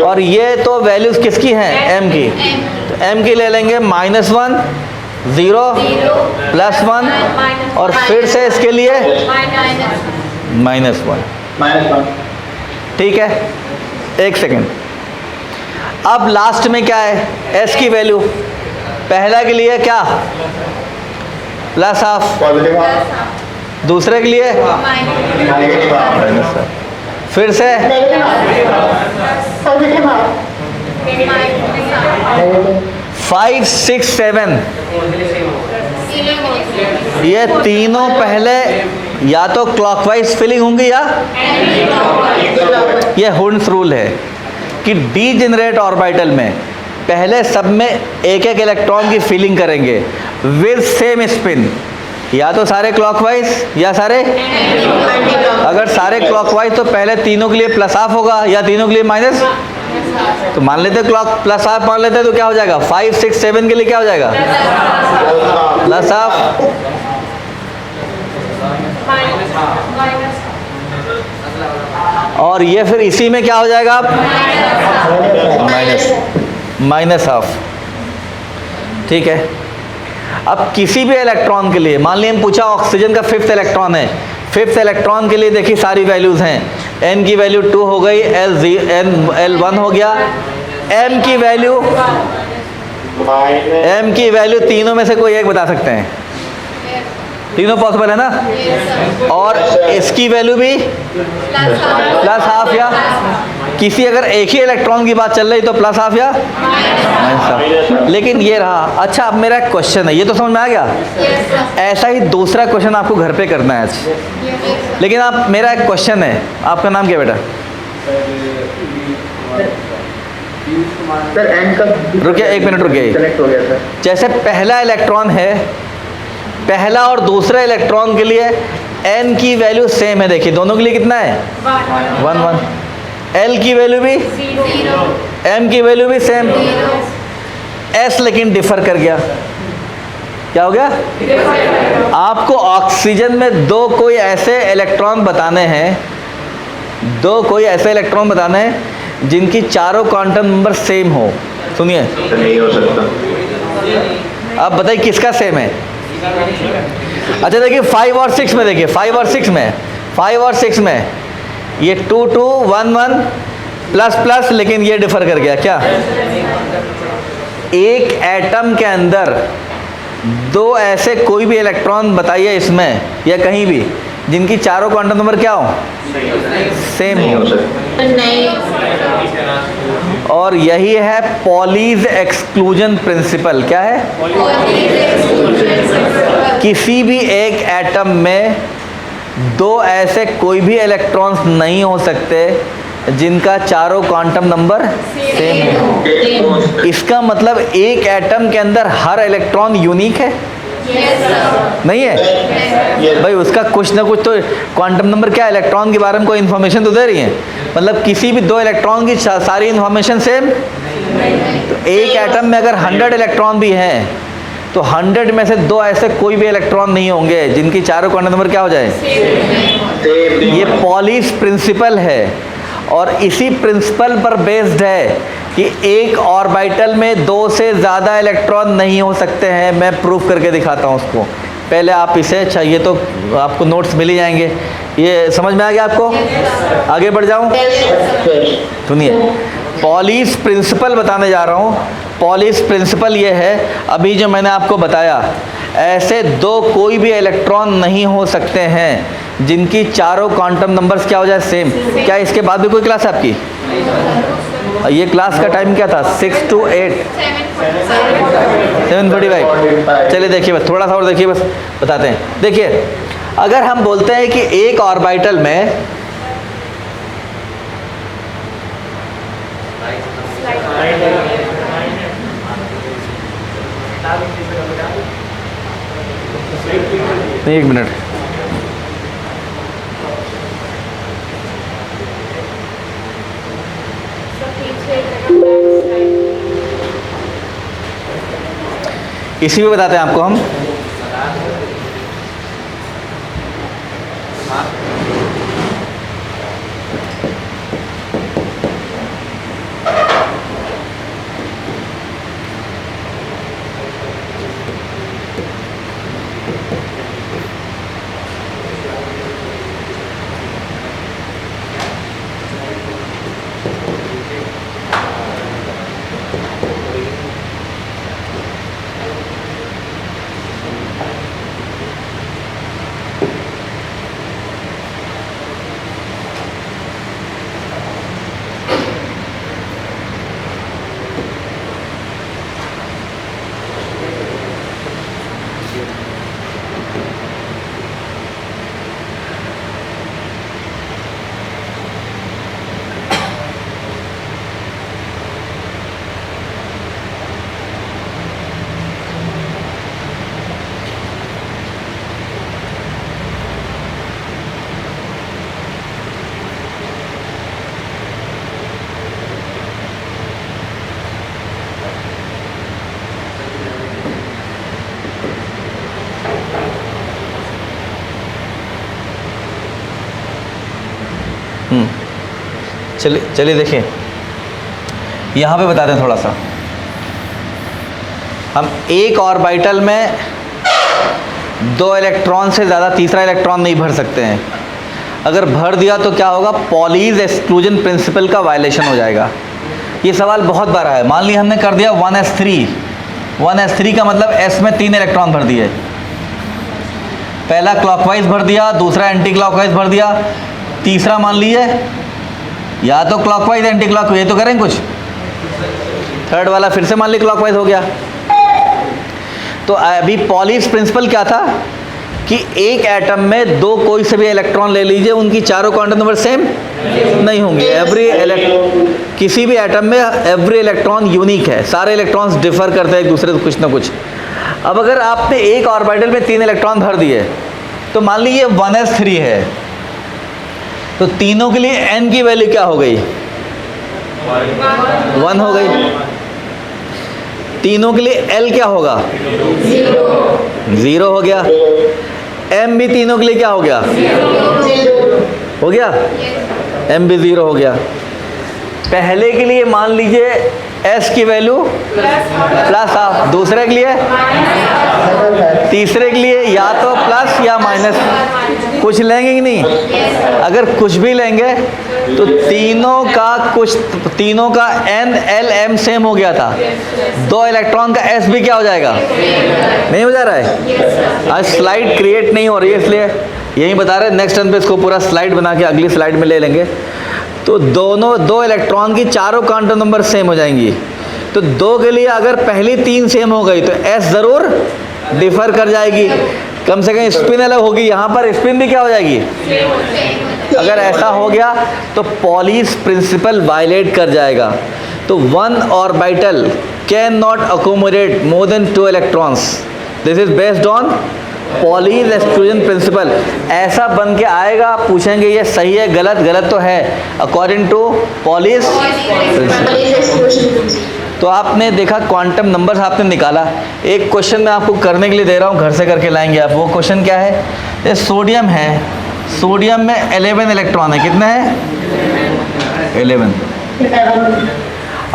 और ये तो वैल्यूज किसकी हैं? M की। तो M की ले लेंगे -1 0 +1 और फिर से इसके लिए -1। ठीक है, एक सेकेंड। अब लास्ट में क्या है? S की वैल्यू पहला के लिए क्या? +12, दूसरे के लिए -12, फिर से 5 6 7, ये तीनों पहले या तो क्लॉकवाइज फिलिंग होंगी या ये हुंड्स रूल है कि डीजेनरेट ऑर्बिटल में पहले सब में एक एक इलेक्ट्रॉन की फिलिंग करेंगे विद सेम स्पिन, या तो सारे क्लॉकवाइज या सारे, अगर सारे क्लॉकवाइज तो पहले तीनों के लिए +1/2 होगा या तीनों के लिए माइनस, तो मान लेते हैं क्लॉक +1/2 मान लेते हैं, तो क्या हो जाएगा? 5 6 7 के लिए क्या हो जाएगा? +1/2। और ये फिर इसी में क्या हो जाएगा? आप -1/2। ठीक है। अब किसी भी इलेक्ट्रॉन के लिए, मान लिया हम पूछा ऑक्सीजन का 5th इलेक्ट्रॉन है, 5th इलेक्ट्रॉन के लिए देखिए सारी वैल्यूज हैं। N की वैल्यू 2 हो गई, L 1 हो गया। M की वैल्यू तीनों में से कोई एक बता सकते हैं? तीनों पॉसिबल है ना? और इसकी वैल्यू भी +1/2, या किसी अगर एक ही इलेक्ट्रॉन की बात चल रही तो +1/2 या -1/2। लेकिन ये रहा। अच्छा, अब मेरा एक क्वेश्चन है, ये तो समझ में आ गया? ऐसा ही दूसरा क्वेश्चन आपको घर पे करना है आज। लेकिन आप, मेरा एक क्वेश्चन है, आपका नाम क्या बेटा? सर N का रुकिए, 1 मिनट रुकिए। कनेक्ट हो गया सर। जैसे पहला इलेक्ट्रॉन है, पहला और दूसरा इलेक्ट्रॉन के लिए N की वैल्यू सेम है। देखिए दोनों के लिए कितना है? 1 1। L की वैल्यू भी 0, M की वैल्यू भी सेम। S लेकिन डिफर कर गया। क्या हो गया? आपको ऑक्सीजन में दो कोई ऐसे इलेक्ट्रॉन बताने हैं, दो कोई ऐसे इलेक्ट्रॉन बताने हैं जिनकी चारों क्वांटम नंबर सेम हो। सुनिए, नहीं हो सकता। अब बताइए किसका सेम है? अच्छा देखिए 5 और 6 में, देखिए 5 और 6 में ये 2 2 1 1 प्लस प्लस, लेकिन ये डिफर कर गया। क्या? एक एटम के अंदर दो ऐसे कोई भी इलेक्ट्रॉन बताइए इसमें या कहीं भी जिनकी चारों क्वांटम नंबर क्या हो, सेम नहीं हो। हो सकता। नहीं, और यही है पॉलीज एक्सक्लूजन प्रिंसिपल। क्या है? किसी भी एक एटम में दो ऐसे कोई भी इलेक्ट्रॉन्स नहीं हो सकते जिनका चारों क्वांटम नंबर सेम हो। इसका मतलब एक एटम के अंदर हर इलेक्ट्रॉन यूनिक है? नहीं है भाई, उसका कुछ ना कुछ तो क्वांटम नंबर क्या, इलेक्ट्रॉन के बारे में कोई इन्फॉर्मेशन तो दे रही है। मतलब किसी भी दो इलेक्ट्रॉन की सारी इन्फॉर्मेशन सेम। तो एक एटम में अगर 100 इलेक्ट्रॉन भी हैं तो 100 में से दो ऐसे कोई भी इलेक्ट्रॉन नहीं होंगे जिनकी चारों क्वांटम नंबर क्या हो जाए। ये पॉलीज प्रिंसिपल है और इसी प्रिंसिपल पर बेस्ड है कि एक ऑर्बिटल में दो से ज़्यादा इलेक्ट्रॉन नहीं हो सकते हैं। मैं प्रूफ करके दिखाता हूँ उसको। पहले आप इसे, अच्छा ये तो आपको नोट्स मिल ही जाएंगे, ये समझ में आ गया आपको? आगे बढ़ जाऊँ? सुनिए, पॉलीज प्रिंसिपल बताने जा रहा हूँ। पॉलीज प्रिंसिपल ये है, अभी जो मैंने आपको बताया, ऐसे दो कोई भी इलेक्ट्रॉन नहीं हो सकते हैं जिनकी चारों क्वांटम नंबर्स क्या हो जाए, सेम। क्या इसके बाद भी कोई क्लास है आपकी? ये क्लास का टाइम क्या था? 6 to 8, 7:45। चलिए देखिए, बस थोड़ा सा और देखिए, बस बताते हैं। देखिए, अगर हम बोलते हैं कि एक ऑर्बिटल में नहीं, 1 मिनट, इसी में बताते हैं आपको हम। चलिए देखिए, यहाँ पे बताते हैं थोड़ा सा। हम एक ऑर्बिटल में दो इलेक्ट्रॉन से ज़्यादा तीसरा इलेक्ट्रॉन नहीं भर सकते हैं। अगर भर दिया तो क्या होगा, पॉलीज एक्सक्लूजन प्रिंसिपल का वायलेशन हो जाएगा। ये सवाल बहुत बार आया। मान लिया हमने कर दिया 1s3। 1s3 का मतलब s में 3 इलेक्ट्रॉन भर दिए। पहला क्लॉकवाइज भर दिया, दूसरा एंटी क्लॉकवाइज भर दिया, तीसरा मान लीजिए या तो क्लॉकवाइज एंटी क्लॉकवाइज, ये तो करें कुछ, थर्ड वाला फिर से मान ली क्लॉकवाइज हो गया। तो अभी पॉलीज प्रिंसिपल क्या था कि एक एटम में दो कोई से भी इलेक्ट्रॉन ले लीजिए, उनकी चारों क्वांटम नंबर सेम नहीं होंगे। किसी भी एटम में एवरी इलेक्ट्रॉन यूनिक है, सारे इलेक्ट्रॉन्स डिफर करते हैं एक दूसरे से कुछ ना कुछ। अब अगर आपने एक ऑर्बिटल में 3 इलेक्ट्रॉन भर दिए तो मान लीजिए 1s3 है, तो तीनों के लिए n की वैल्यू क्या हो गई, 1 हो गई। तीनों के लिए L क्या होगा, 0 हो गया। M भी तीनों के लिए क्या हो गया, हो गया, M भी 0 हो गया। पहले के लिए मान लीजिए S की वैल्यू +1/2, दूसरे के लिए, तीसरे के लिए या तो प्लस या माइनस, कुछ लेंगे कि नहीं। अगर कुछ भी लेंगे तो तीनों का N L M सेम हो गया था, 2 इलेक्ट्रॉन का S भी क्या हो जाएगा, नहीं हो जा रहा है। आज स्लाइड क्रिएट नहीं हो रही है, इसलिए यही बता रहे हैं, नेक्स्ट टर्न पे इसको पूरा स्लाइड बना के अगली स्लाइड में ले लेंगे। तो दो इलेक्ट्रॉन की चारों क्वांटम नंबर सेम हो जाएंगी। तो 2 के लिए अगर पहली 3 सेम हो गई तो s ज़रूर डिफर कर जाएगी, कम से कम स्पिन अलग होगी। यहाँ पर स्पिन भी क्या हो जाएगी, अगर ऐसा हो गया तो पॉलीज प्रिंसिपल वायलेट कर जाएगा। तो 1 orbital can not accommodate more than 2 electrons, this is based on Pauli's exclusion principle. ऐसा बन के आएगा, पूछेंगे ये सही है गलत, गलत तो है अकॉर्डिंग टू पॉलीज प्रिंसिपल। तो आपने देखा क्वांटम नंबर्स आपने निकाला। एक क्वेश्चन मैं आपको करने के लिए दे रहा हूँ, घर से करके लाएंगे आप। वो क्वेश्चन क्या है, ये सोडियम है, सोडियम में 11 इलेक्ट्रॉन है, कितने हैं 11।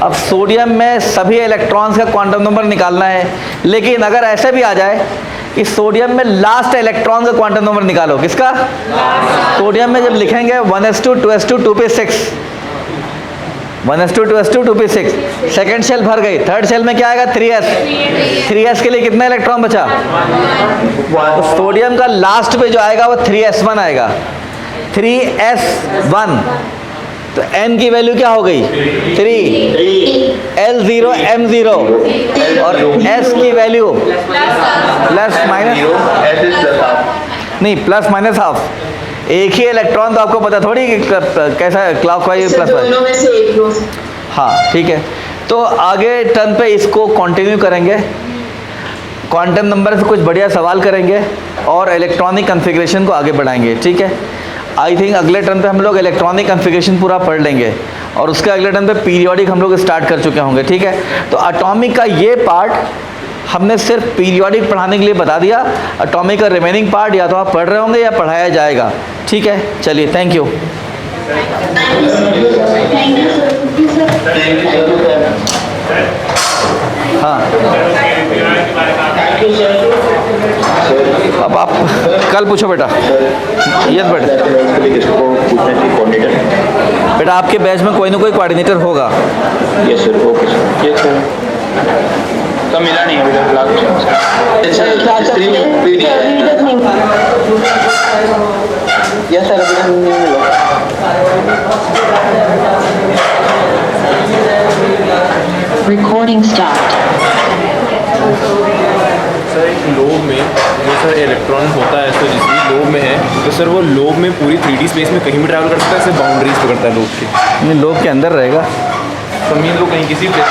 अब सोडियम में सभी इलेक्ट्रॉन्स का क्वांटम नंबर निकालना है, लेकिन अगर ऐसे भी आ जाए कि सोडियम में लास्ट इलेक्ट्रॉन का क्वांटम नंबर निकालो, किसका, सोडियम में जब लिखेंगे 1s2 2s2 2p6, 1s2 2s2 2p6, second shell भर गई, थर्ड शेल में क्या आएगा 3s के लिए कितना इलेक्ट्रॉन बचा, तो सोडियम का लास्ट पे जो आएगा वो 3s1 आएगा, 3s1। तो n की वैल्यू क्या हो गई 3, L0 M0, और s की वैल्यू प्लस माइनस, नहीं प्लस माइनस हाफ। एक ही इलेक्ट्रॉन तो आपको पता थोड़ी कि कैसा क्लॉकवाइज प्लस दोनों में से एक रो। हाँ ठीक है। तो आगे टर्न पे इसको कंटिन्यू करेंगे, क्वांटम नंबर से कुछ बढ़िया सवाल करेंगे और इलेक्ट्रॉनिक कॉन्फ़िगरेशन को आगे बढ़ाएंगे। ठीक है, आई थिंक अगले टर्न पे हम लोग इलेक्ट्रॉनिक कॉन्फ़िगरेशन पूरा पढ़ लेंगे और उसके अगले टर्न पे पीरियोडिक हम लोग स्टार्ट कर चुके होंगे। ठीक है, तो एटॉमिक का ये पार्ट हमने सिर्फ पीरियोडिक पढ़ाने के लिए बता दिया। एटॉमिक का रिमेनिंग पार्ट या तो आप पढ़ रहे होंगे या पढ़ाया जाएगा। ठीक है, चलिए थैंक यू। हाँ, अब आप कल पूछो बेटा। यस बेटा, आपके बैच में कोई ना कोई कोऑर्डिनेटर होगा। Yes sir, okay sir, yes sir. तो मिला नहीं अभी तक लास्ट। यस सर, अभी तक नहीं मिला। Recording stopped. सर एक लोब में जो सर इलेक्ट्रॉन होता है, तो जिस भी लोब में है तो सर वो लोब में पूरी 3D स्पेस में कहीं भी ट्रैवल कर सकता है, सिर्फ बाउंड्रीज पे करता है लोब के। लोब के अंदर रहेगा, तो मीन वो कहीं किसी प्लेस